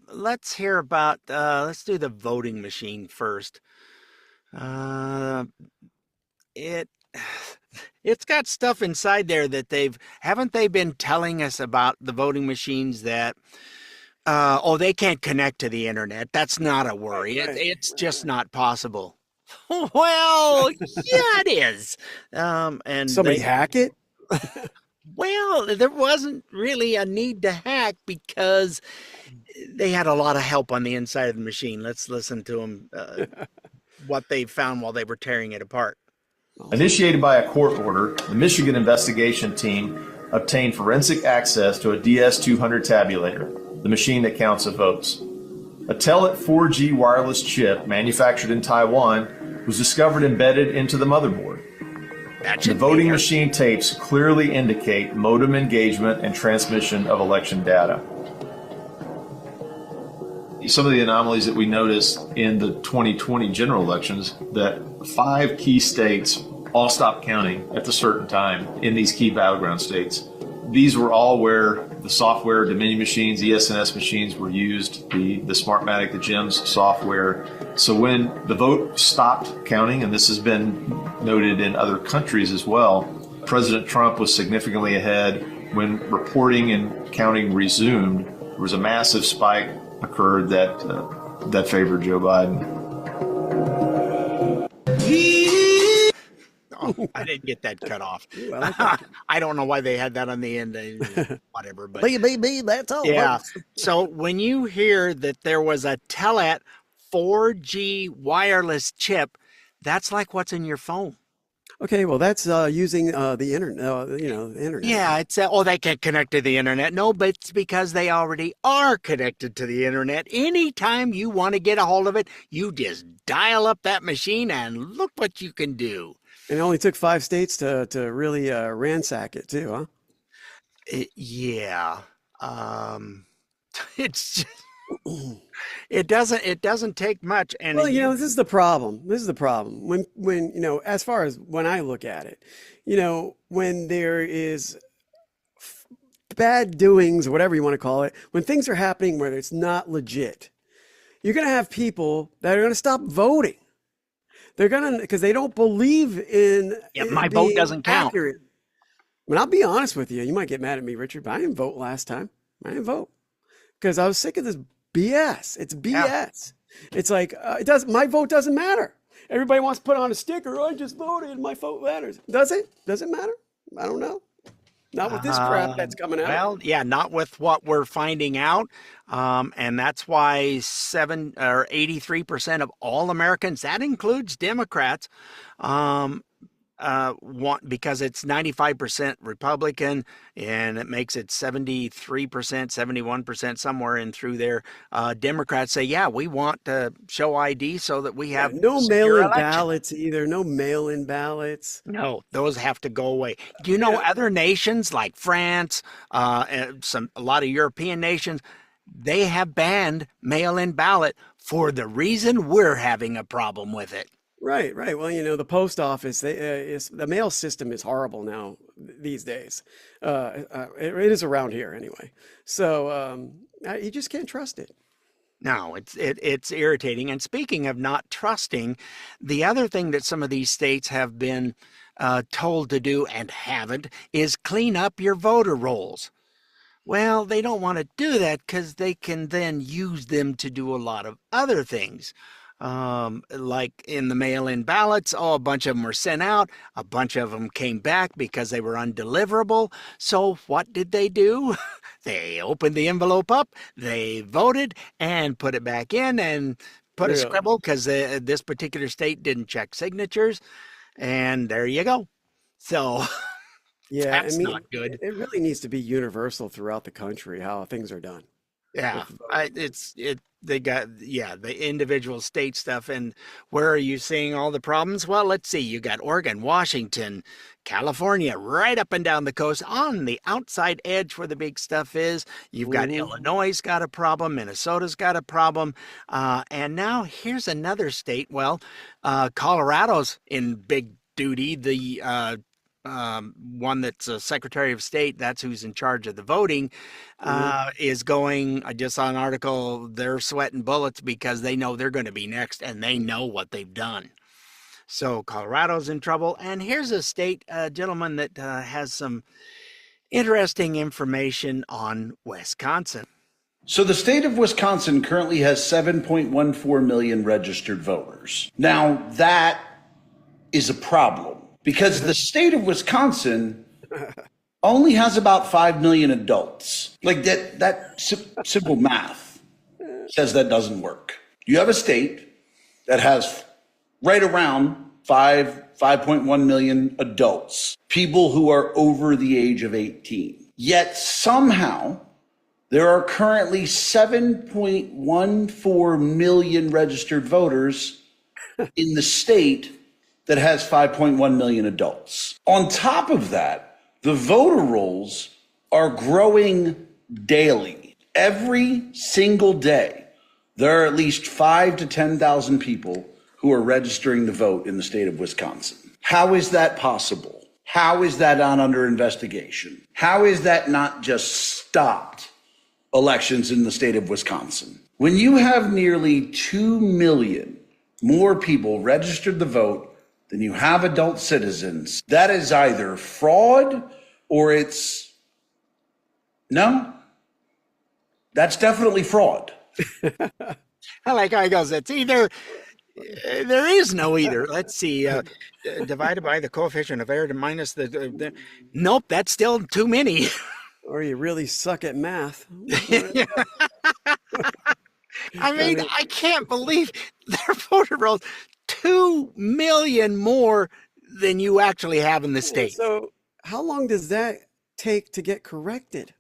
Let's hear about, let's do the voting machine first. It's got stuff inside there that haven't they been telling us about the voting machines that, they can't connect to the internet. That's not a worry. It's just not possible. Well, yeah, it is. And somebody hack it? Well, there wasn't really a need to hack because they had a lot of help on the inside of the machine. Let's listen to them, what they found while they were tearing it apart. Initiated by a court order, the Michigan investigation team obtained forensic access to a DS200 tabulator, the machine that counts the votes. A Telit 4G wireless chip manufactured in Taiwan was discovered embedded into the motherboard. The voting machine tapes clearly indicate modem engagement and transmission of election data. some of the anomalies that we noticed in the 2020 general elections, that 5 key states all stopped counting at a certain time in these key battleground states. These were all where the software, Dominion machines, ES&S machines were used, the Smartmatic, the Dems software. So when the vote stopped counting, and this has been noted in other countries as well, President Trump was significantly ahead. When reporting and counting resumed, there was a massive spike occurred that favored Joe Biden. Oh, I didn't get that cut off. I don't know why they had that on the end. Whatever, but that's all. Yeah. So when you hear that there was a Telet 4G wireless chip, that's like what's in your phone. Okay, well, that's using the internet. The internet. Yeah, it's they can connect to the internet. No, but it's because they already are connected to the internet. Anytime you want to get a hold of it, you just dial up that machine and look what you can do. And it only took 5 states to really ransack it too, huh? Yeah. It's just, it doesn't take much. And well, this is the problem. When as far as when I look at it, when there is bad doings or whatever you want to call it, when things are happening where it's not legit, you're going to have people that are going to stop voting. They're going to, because they don't believe in my vote doesn't count. Accurate. I mean, I'll be honest with you. You might get mad at me, Richard, but I didn't vote last time. I didn't vote because I was sick of this BS. It's BS. Yeah. It's like, my vote doesn't matter. Everybody wants to put on a sticker. I just voted. My vote matters. Does it? Does it matter? I don't know. Not with this crap that's coming out. Well, yeah, not with what we're finding out. And that's why 83% of all Americans, that includes Democrats, want, because it's 95% Republican, and it makes it 73%, 71%, somewhere in through there. Democrats say, yeah, we want to show ID so that we have no mail-in ballots either. No mail-in ballots. No, those have to go away. Do you know other nations like France, a lot of European nations, they have banned mail-in ballot for the reason we're having a problem with it. Right. Well, the post office, the mail system is horrible now these days. It is around here anyway. So you just can't trust it. No, it's irritating. And speaking of not trusting, the other thing that some of these states have been told to do and haven't is clean up your voter rolls. Well, they don't want to do that because they can then use them to do a lot of other things. Like in the mail-in ballots, a bunch of them were sent out. A bunch of them came back because they were undeliverable. So what did they do? They opened the envelope up, they voted, and put it back in and put a scribble because this particular state didn't check signatures. And there you go. So yeah, that's not good. It really needs to be universal throughout the country how things are done. Yeah, they got the individual state stuff. And where are you seeing all the problems? Well, let's see. You got Oregon, Washington, California, right up and down the coast on the outside edge where the big stuff is. You've got Illinois got a problem. Minnesota's got a problem. And now here's another state. Well, Colorado's in big duty. The one that's a Secretary of State, that's who's in charge of the voting, is going, I just saw an article, they're sweating bullets because they know they're going to be next and they know what they've done. So Colorado's in trouble. And here's a state, gentleman, that has some interesting information on Wisconsin. So the state of Wisconsin currently has 7.14 million registered voters. Now that is a problem, because the state of Wisconsin only has about 5 million adults. Like that simple math says that doesn't work. You have a state that has right around 5.1 million adults, people who are over the age of 18. Yet somehow there are currently 7.14 million registered voters in the state that has 5.1 million adults. On top of that, the voter rolls are growing daily. Every single day, there are at least 5,000 to 10,000 people who are registering to vote in the state of Wisconsin. How is that possible? How is that not under investigation? How is that not just stopped elections in the state of Wisconsin? When you have nearly 2 million more people registered to vote than you have adult citizens, that is either fraud or that's definitely fraud. I like how he goes, it's either, there is no either. Let's see, divided by the coefficient of error to minus the nope, that's still too many. Or you really suck at math. I mean, I can't believe their voter rolls 2 million more than you actually have in the state. So how long does that take to get corrected?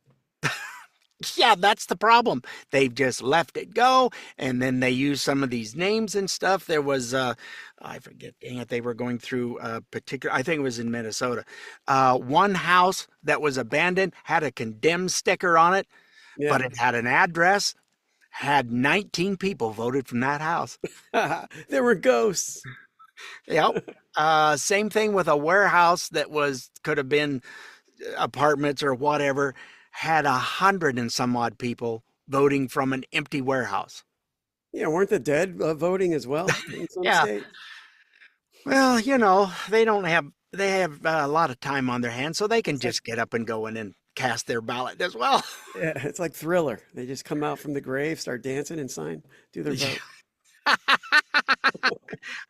Yeah, that's the problem. They've just left it go, and then they use some of these names and stuff. There was, I forget, dang it, they were going through a particular, I think it was in Minnesota. One house that was abandoned had a condemned sticker on it, but it had an address, had 19 people voted from that house. There were ghosts. Yep. Same thing with a warehouse that could have been apartments or whatever, had 100 and some odd people voting from an empty warehouse. Yeah, weren't the dead voting as well in some states? Well, they have a lot of time on their hands, so they can just get up and go in and cast their ballot as well. Yeah, it's like Thriller. They just come out from the grave, start dancing and do their vote.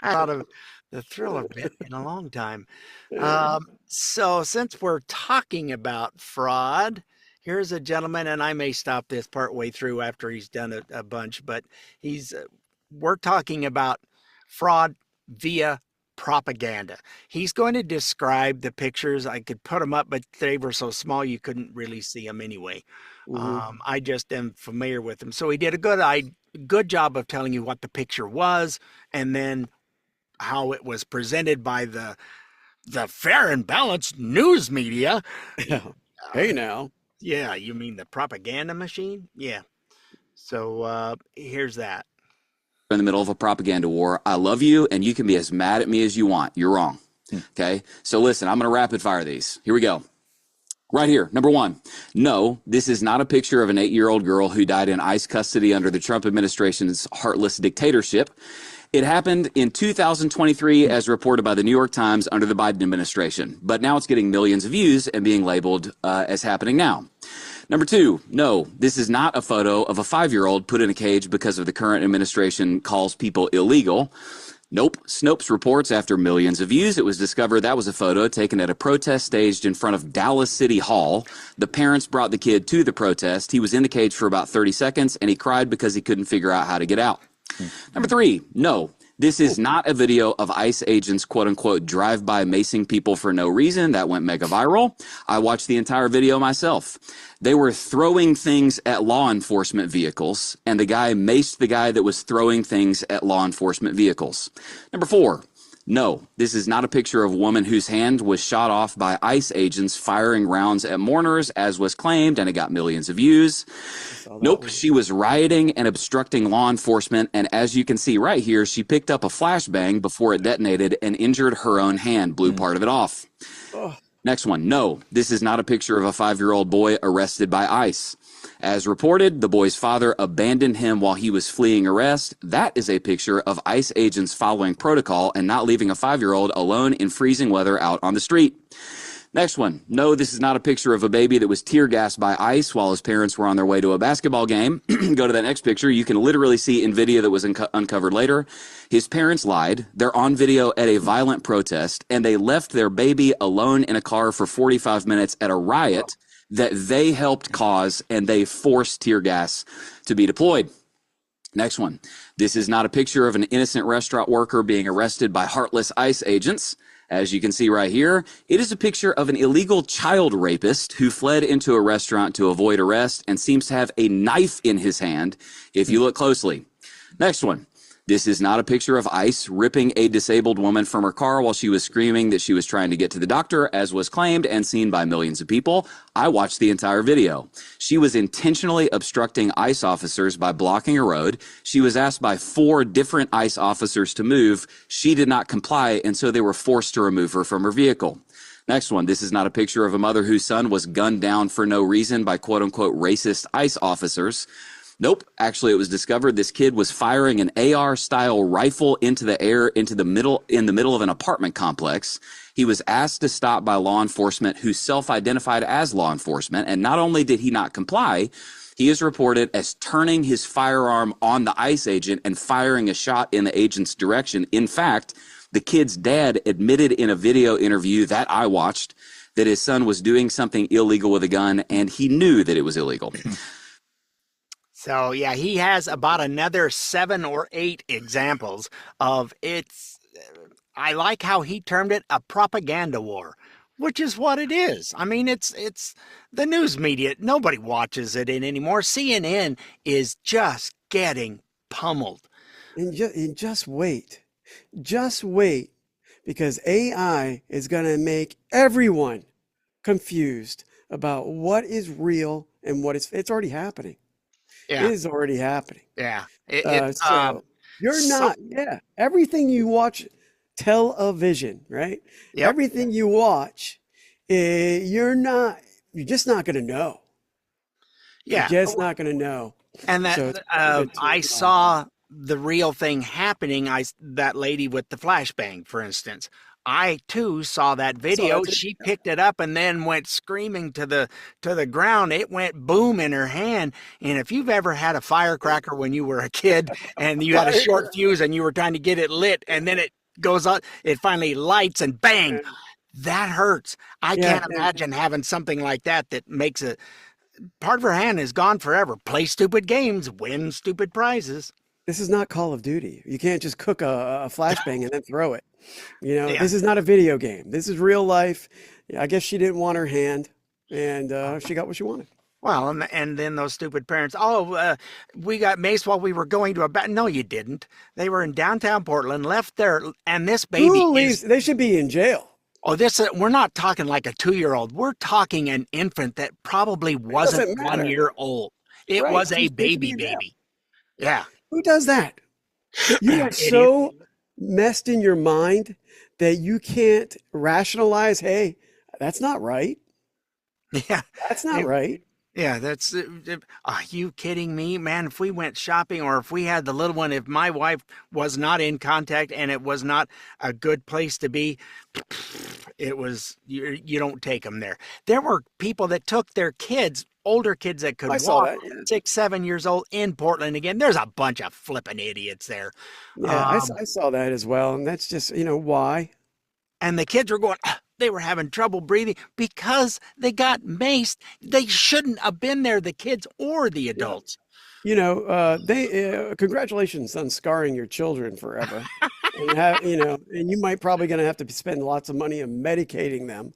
I thought of the Thriller bit in a long time. So since we're talking about fraud, here's a gentleman, and I may stop this part way through after he's done a bunch, but we're talking about fraud via propaganda. He's going to describe the pictures. I could put them up, but they were so small you couldn't really see them anyway. I just am familiar with them. So he did a good job of telling you what the picture was, and then how it was presented by the fair and balanced news media. Hey now. Yeah, you mean the propaganda machine? Yeah. So here's that. In the middle of a propaganda war. I love you, and you can be as mad at me as you want. You're wrong. Okay? So listen, I'm going to rapid fire these. Here we go. Right here. Number one. No, this is not a picture of an 8-year-old girl who died in ICE custody under the Trump administration's heartless dictatorship. It happened in 2023 as reported by the New York Times under the Biden administration. But now it's getting millions of views and being labeled as happening now. Number two, no, this is not a photo of a 5-year-old put in a cage because of the current administration calls people illegal. Nope. Snopes reports after millions of views, it was discovered that was a photo taken at a protest staged in front of Dallas City Hall. The parents brought the kid to the protest. He was in the cage for about 30 seconds, and he cried because he couldn't figure out how to get out. Number three, no. This is not a video of ICE agents, quote unquote, drive-by macing people for no reason. That went mega viral. I watched the entire video myself. They were throwing things at law enforcement vehicles, and the guy maced the guy that was throwing things at law enforcement vehicles. Number four, no, this is not a picture of a woman whose hand was shot off by ICE agents firing rounds at mourners, as was claimed, and it got millions of views. Nope, she was rioting and obstructing law enforcement, and as you can see right here, she picked up a flashbang before it detonated and injured her own hand, blew part of it off. Next one, no, this is not a picture of a 5-year-old boy arrested by ICE. As reported, the boy's father abandoned him while he was fleeing arrest. That is a picture of ICE agents following protocol and not leaving a 5-year-old alone in freezing weather out on the street. Next one. No, this is not a picture of a baby that was tear gassed by ICE while his parents were on their way to a basketball game. Go to that next picture. You can literally see in video that was uncovered later. His parents lied. They're on video at a violent protest, and they left their baby alone in a car for 45 minutes at a riot that they helped cause, and they forced tear gas to be deployed. Next one. This is not a picture of an innocent restaurant worker being arrested by heartless ICE agents. As you can see right here, it is a picture of an illegal child rapist who fled into a restaurant to avoid arrest and seems to have a knife in his hand if you look closely. Next one. This is not a picture of ICE ripping a disabled woman from her car while she was screaming that she was trying to get to the doctor, as was claimed and seen by millions of people. I watched the entire video. She was intentionally obstructing ICE officers by blocking a road. She was asked by 4 different ICE officers to move. She did not comply, and so they were forced to remove her from her vehicle. Next one. This is not a picture of a mother whose son was gunned down for no reason by quote-unquote racist ICE officers. Nope. Actually, it was discovered this kid was firing an AR-style rifle into the air in the middle of an apartment complex. He was asked to stop by law enforcement who self-identified as law enforcement, and not only did he not comply, he is reported as turning his firearm on the ICE agent and firing a shot in the agent's direction. In fact, the kid's dad admitted in a video interview that I watched that his son was doing something illegal with a gun, and he knew that it was illegal. So, yeah, he has about another 7 or 8 examples of it's, I like how he termed it a propaganda war, which is what it is. I mean, it's the news media. Nobody watches it anymore. CNN is just getting pummeled. And just wait. Just wait, because AI is going to make everyone confused about what is real and what is, it's already happening. Yeah. It is already happening. Yeah. Everything you watch, television, right? Yep. Everything you watch, you're just not going to know. Yeah. You're just not going to know. And that, So I saw the real thing happening. That lady with the flashbang, for instance. I too saw that video. She picked it up and then went screaming to the ground. It went boom in her hand. And if you've ever had a firecracker when you were a kid and you had a short fuse and you were trying to get it lit and then it goes up, it finally lights and bang, that hurts. I can't imagine having something like that makes a part of her hand is gone forever. Play stupid games, win stupid prizes. This is not Call of Duty. You can't just cook a flashbang and then throw it. This is not a video game. This is real life. I guess she didn't want her hand, and she got what she wanted. Well, and then those stupid parents. We got maced while we were going to a bat. No, you didn't. They were in downtown Portland, left there, and this baby they should be in jail. Oh, we're not talking like a 2-year-old. We're talking an infant that probably wasn't 1 year old. It was a baby. Yeah. Who does that? You are so messed in your mind that you can't rationalize, hey, that's not right. Yeah. That's not right. Yeah, that's, are you kidding me, man? If we went shopping or if we had the little one, if my wife was not in contact and it was not a good place to be, it was, you don't take them there. There were people that took their kids, older kids that could walk, 6, 7 years old in Portland again. There's a bunch of flipping idiots there. Yeah, I saw that as well. And that's just, why? And the kids were going, they were having trouble breathing because they got maced. They shouldn't have been there, the kids or the adults. Congratulations on scarring your children forever. And you might probably going to have to spend lots of money on medicating them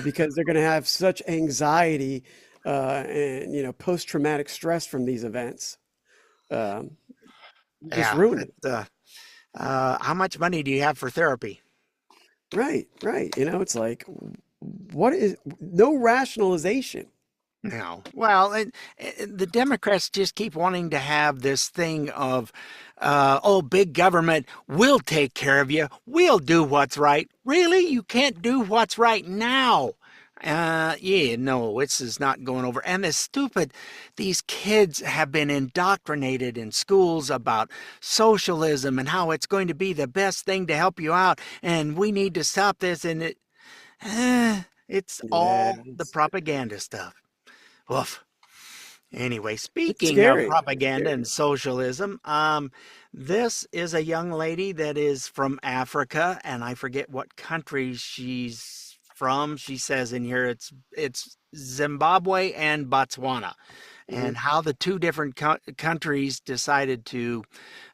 because they're going to have such anxiety and post-traumatic stress from these events. Just ruin it. How much money do you have for therapy? Right. It's like, what is no rationalization? No. Well, the Democrats just keep wanting to have this thing of, big government, we'll take care of you. We'll do what's right. Really? You can't do what's right now. This is not going over. And these kids have been indoctrinated in schools about socialism and how it's going to be the best thing to help you out. And we need to stop this. And it's all the propaganda stuff. Woof. Anyway, speaking of propaganda and socialism, this is a young lady that is from Africa, and I forget what country she's from. She says in here it's Zimbabwe and Botswana, and how the two different countries decided to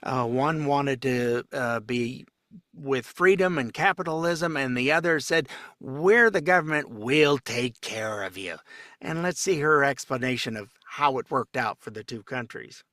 one wanted to be with freedom and capitalism, and the other said, we're the government, we'll take care of you. And let's see her explanation of how it worked out for the two countries.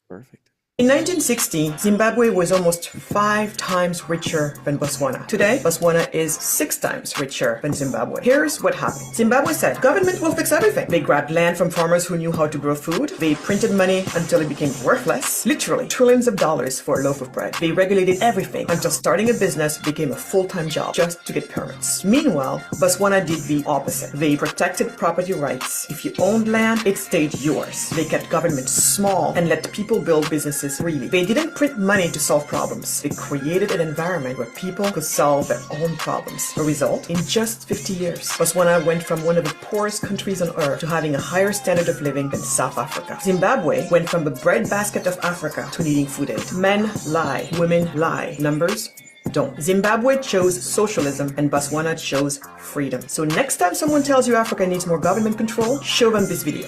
Perfect. In 1960, Zimbabwe was almost 5 times richer than Botswana. Today, Botswana is 6 times richer than Zimbabwe. Here's what happened. Zimbabwe said, government will fix everything. They grabbed land from farmers who knew how to grow food. They printed money until it became worthless. Literally, trillions of dollars for a loaf of bread. They regulated everything until starting a business became a full-time job just to get permits. Meanwhile, Botswana did the opposite. They protected property rights. If you owned land, it stayed yours. They kept government small and let people build businesses freely. They didn't print money to solve problems. They created an environment where people could solve their own problems. The result? In just 50 years, Botswana went from one of the poorest countries on earth to having a higher standard of living than South Africa. Zimbabwe went from the breadbasket of Africa to needing food aid. Men lie, women lie. Numbers don't. Zimbabwe chose socialism and Botswana chose freedom. So next time someone tells you Africa needs more government control, show them this video.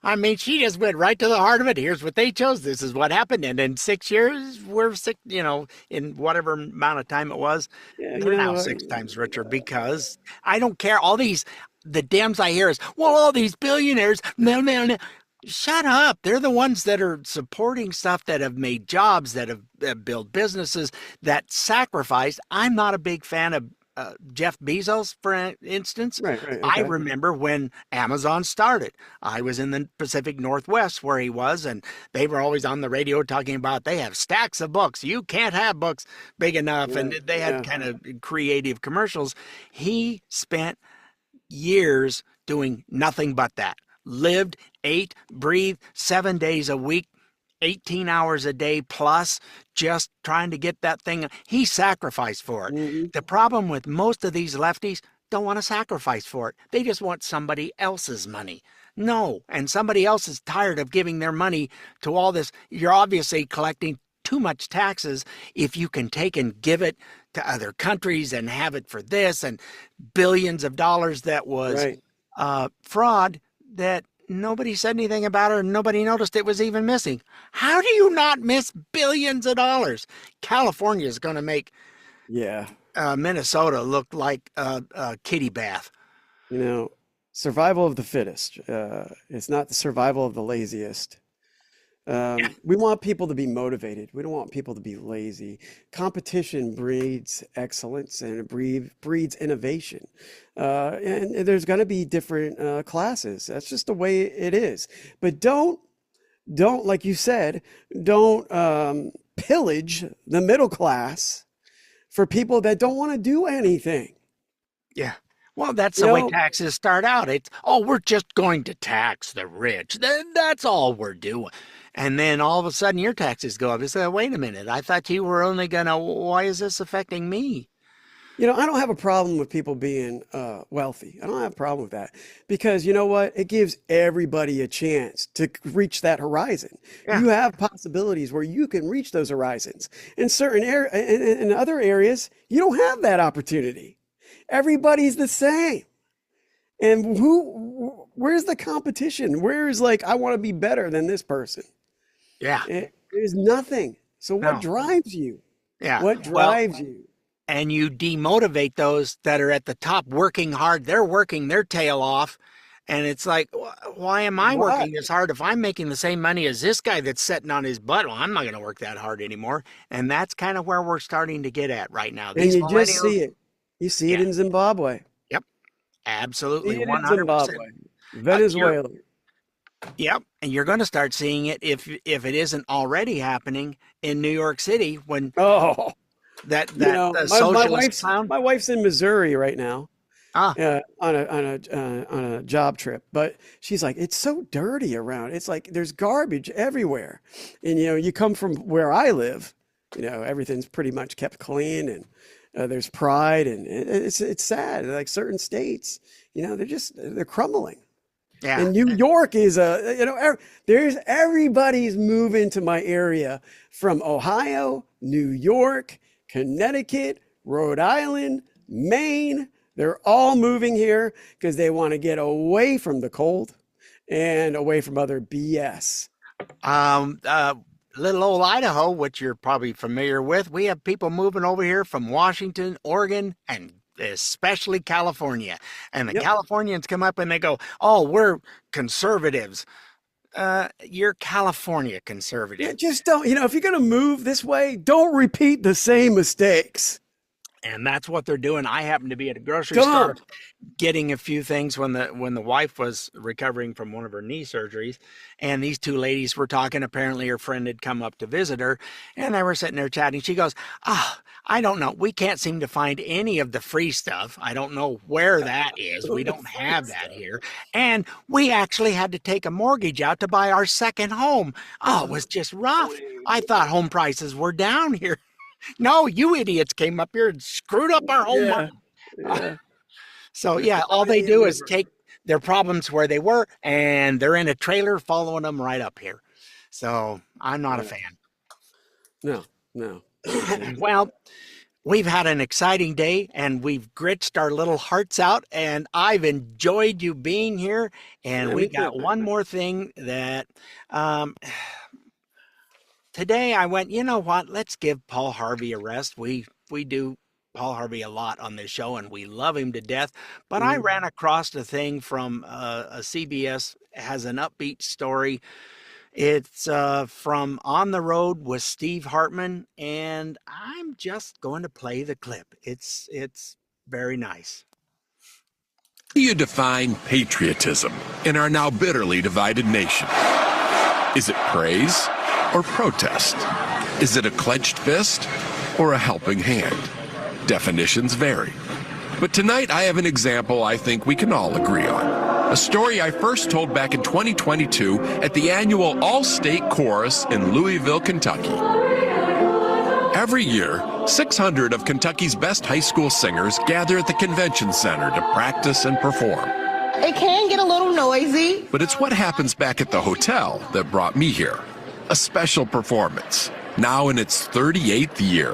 I mean, she just went right to the heart of it. Here's what they chose. This is what happened. And in 6 years, we're six, in whatever amount of time it was, they're now 6 times richer because I don't care. The Dems I hear is, well, all these billionaires, no. Shut up. They're the ones that are supporting stuff that have made jobs, that have built businesses, that sacrificed. I'm not a big fan of Jeff Bezos, for instance. Right, okay. I remember when Amazon started. I was in the Pacific Northwest where he was, and they were always on the radio talking about they have stacks of books. You can't have books big enough. And they had kind of creative commercials. He spent years doing nothing but that. Lived, ate, breathed 7 days a week, 18 hours a day plus, just trying to get that thing. He sacrificed for it. Mm-hmm. The problem with most of these lefties, don't want to sacrifice for it. They just want somebody else's money. No, and somebody else is tired of giving their money to all this. You're obviously collecting too much taxes if you can take and give it to other countries and have it for this and billions of dollars that was fraud that nobody said anything about it, and nobody noticed it was even missing. How do you not miss billions of dollars? California is going to make Minnesota look like a kiddie bath. Survival of the fittest. It's not the survival of the laziest. We want people to be motivated. We don't want people to be lazy. Competition breeds excellence and it breeds innovation. And there's going to be different classes. That's just the way it is. But don't, like you said, don't pillage the middle class for people that don't want to do anything. Yeah. Well, that's the way taxes start out. It's, we're just going to tax the rich. That's all we're doing. And then all of a sudden your taxes go up. You say, wait a minute, I thought you were only why is this affecting me? I don't have a problem with people being wealthy. I don't have a problem with that because you know what? It gives everybody a chance to reach that horizon. Yeah. You have possibilities where you can reach those horizons. In certain in other areas, you don't have that opportunity. Everybody's the same. And where's the competition? Where's I want to be better than this person? Yeah. There's nothing. So what drives you? Yeah. What drives you? And you demotivate those that are at the top working hard. They're working their tail off. And it's like, why am I working this hard if I'm making the same money as this guy that's sitting on his butt? Well, I'm not going to work that hard anymore. And that's kind of where we're starting to get at right now. And you just see it. You see it in Zimbabwe. Yep. Absolutely. 100%. Zimbabwe. Venezuela. Yep. And you're going to start seeing it if it isn't already happening in New York City when that socialist clown. My wife's in Missouri right now. On a job trip, but she's like, it's so dirty around. It's like there's garbage everywhere. And you come from where I live, everything's pretty much kept clean and there's pride, and it's sad. Like certain states, they're crumbling. Yeah. And New York is everybody's moving to my area from Ohio, New York, Connecticut, Rhode Island, Maine. They're all moving here because they want to get away from the cold and away from other BS. Little old Idaho, which you're probably familiar with, we have people moving over here from Washington, Oregon, and especially California. And the Californians come up and they go, we're conservatives. you're California conservative. Yeah, just don't, if you're going to move this way, don't repeat the same mistakes. And that's what they're doing. I happened to be at a grocery store getting a few things when the wife was recovering from one of her knee surgeries, and these two ladies were talking. Apparently her friend had come up to visit her, and they were sitting there chatting. She goes, I don't know. We can't seem to find any of the free stuff. I don't know where that is. We don't have that here. And we actually had to take a mortgage out to buy our second home. Oh, it was just rough. I thought home prices were down here. No, you idiots came up here and screwed up our home market. Yeah. So yeah, all they do is take their problems where they were, and they're in a trailer following them right up here. So I'm not a fan. No. Well, we've had an exciting day, and we've gritched our little hearts out, and I've enjoyed you being here. And we got one more thing that today I went, you know what? Let's give Paul Harvey a rest. We do Paul Harvey a lot on this show, and we love him to death. But I ran across a thing from a CBS, has an upbeat story. It's from On the Road with Steve Hartman, and I'm just going to play the clip. It's very nice. How do you define patriotism in our now bitterly divided nation? Is it praise or protest? Is it a clenched fist or a helping hand? Definitions vary. But tonight I have an example I think we can all agree on. A story I first told back in 2022 at the annual All-State Chorus in Louisville, Kentucky. Every year, 600 of Kentucky's best high school singers gather at the convention center to practice and perform. It can get a little noisy. But it's what happens back at the hotel that brought me here. A special performance, now in its 38th year.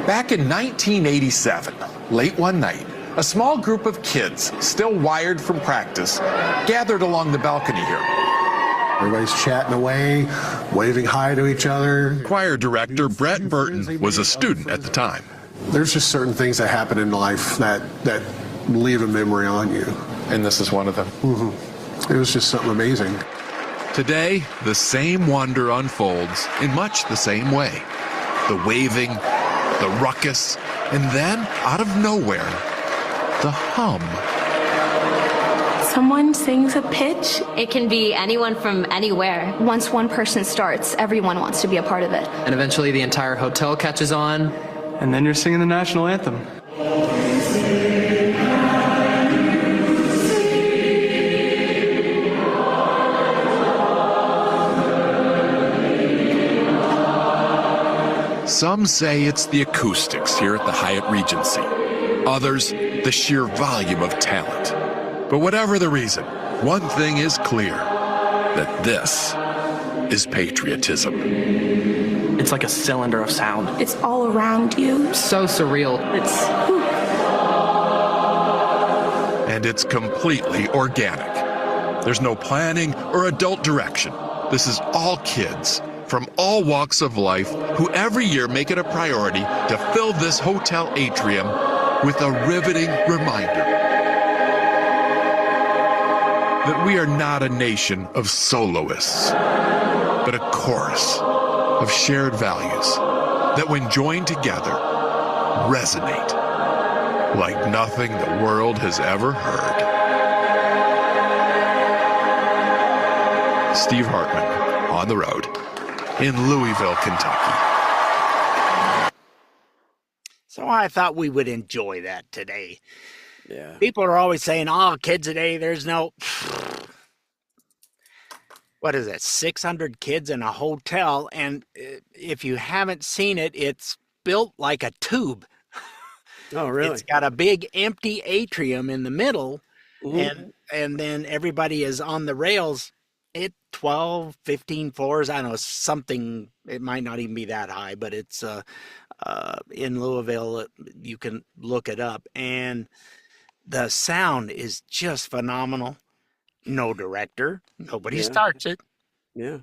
Back in 1987, late one night, a small group of kids, still wired from practice, gathered along the balcony here. Everybody's chatting away, waving hi to each other. Choir director Brett Burton was a student at the time. There's just certain things that happen in life that leave a memory on you. And this is one of them. Mm-hmm. It was just something amazing. Today, the same wonder unfolds in much the same way. The waving, the ruckus, and then, out of nowhere, the hum. Someone sings a pitch. It can be anyone from anywhere. Once one person starts, everyone wants to be a part of it. And eventually the entire hotel catches on. And then you're singing the national anthem. Some say it's the acoustics here at the Hyatt Regency. Others, the sheer volume of talent. But whatever the reason, one thing is clear, that this is patriotism. It's like a cylinder of sound. It's all around you. So surreal. And it's completely organic. There's no planning or adult direction. This is all kids from all walks of life who every year make it a priority to fill this hotel atrium with a riveting reminder that we are not a nation of soloists, but a chorus of shared values that, when joined together, resonate like nothing the world has ever heard. Steve Hartman, On the Road, in Louisville, Kentucky. So I thought we would enjoy that today. Yeah. People are always saying, oh, kids today, there's no... What is it, 600 kids in a hotel? And if you haven't seen it, it's built like a tube. Oh, really? It's got a big empty atrium in the middle, and then everybody is on the rails. 12, 15 floors, I don't know, something, it might not even be that high, but it's in Louisville, you can look it up, and the sound is just phenomenal. No director, nobody starts it. Yeah.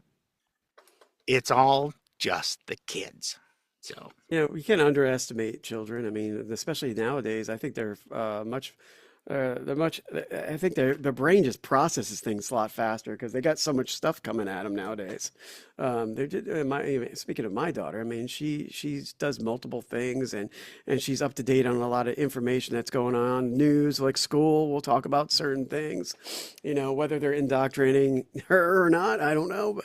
It's all just the kids. So you can't underestimate children. I mean, especially nowadays, I think they're much I think their brain just processes things a lot faster because they got so much stuff coming at them nowadays. Speaking of my daughter, I mean, she does multiple things and she's up to date on a lot of information that's going on. News, like school, we'll talk about certain things. You know, whether they're indoctrinating her or not, I don't know.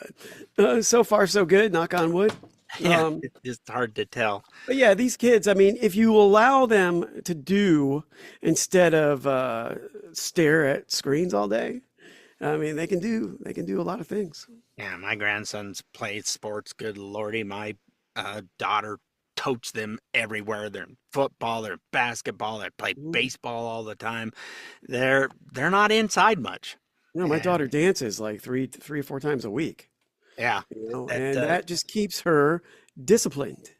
But so far, so good. Knock on wood. Yeah, it's just hard to tell. But yeah, these kids, I mean, if you allow them to do instead of stare at screens all day, I mean, they can do a lot of things. Yeah, my grandsons play sports. Good Lordy, my daughter totes them everywhere. They're in football, they're in basketball, they play baseball all the time. They're not inside much. No, my daughter dances like three or four times a week. Yeah. You know, and that just keeps her disciplined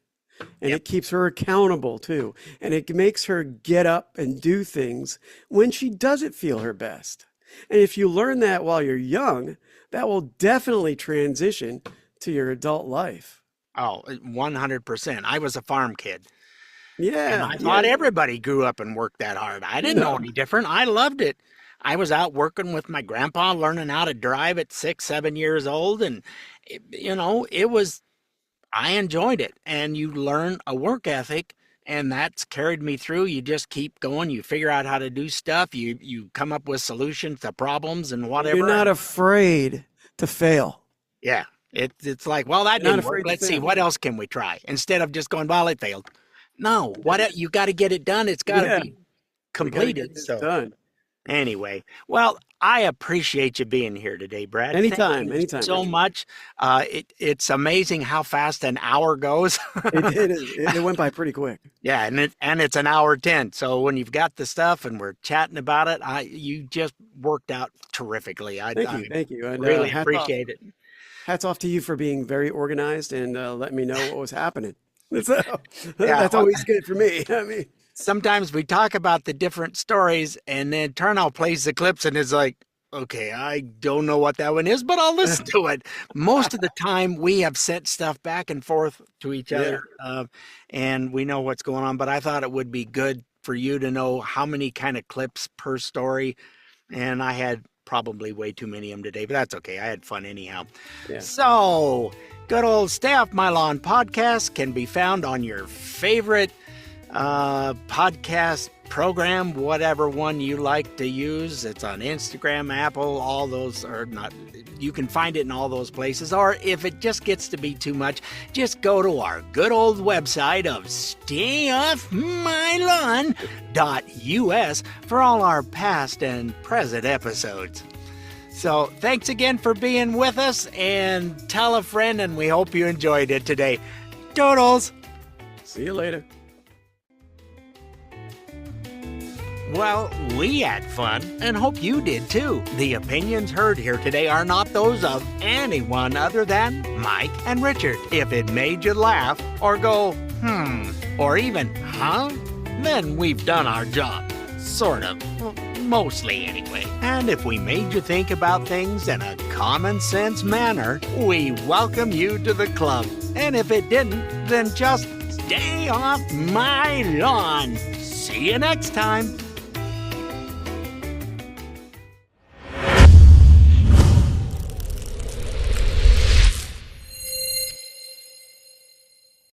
and it keeps her accountable too. And it makes her get up and do things when she doesn't feel her best. And if you learn that while you're young, that will definitely transition to your adult life. Oh, 100%. I was a farm kid. Yeah. And I thought everybody grew up and worked that hard. I didn't know any different. I loved it. I was out working with my grandpa, learning how to drive at 6, 7 years old. And, I enjoyed it. And you learn a work ethic, and that's carried me through. You just keep going. You figure out how to do stuff. You come up with solutions to problems and whatever. You're not afraid to fail. Yeah. It's like, well, that didn't work. Let's see, what else can we try? Instead of just going, well, it failed. No, you got to get it done. It's got to be completed. Done. Anyway, well, I appreciate you being here today, Brad. Anytime. So much. It's amazing how fast an hour goes. It went by pretty quick. Yeah, and it's an hour 10. So when you've got the stuff and we're chatting about it, you just worked out terrifically. Thank you. And, really appreciate it. Hats off to you for being very organized and letting me know what was happening. That's always good for me. I mean. Sometimes we talk about the different stories and then Turnout plays the clips and it's like, okay, I don't know what that one is, but I'll listen to it. Most of the time we have sent stuff back and forth to each other and we know what's going on. But I thought it would be good for you to know how many kind of clips per story. And I had probably way too many of them today, but that's okay. I had fun anyhow. Yeah. So good old Stay Off My Lawn podcast can be found on your favorite podcast program, whatever one you like to use. It's on Instagram, Apple, all those, or not. You can find it in all those places. Or if it just gets to be too much, just go to our good old website of StayOffMyLawn.us for all our past and present episodes. So thanks again for being with us, and tell a friend, and we hope you enjoyed it today. Toodles! See you later. Well, we had fun and hope you did too. The opinions heard here today are not those of anyone other than Mike and Richard. If it made you laugh or go, or even, then we've done our job. Sort of. Well, mostly anyway. And if we made you think about things in a common sense manner, we welcome you to the club. And if it didn't, then just stay off my lawn. See you next time.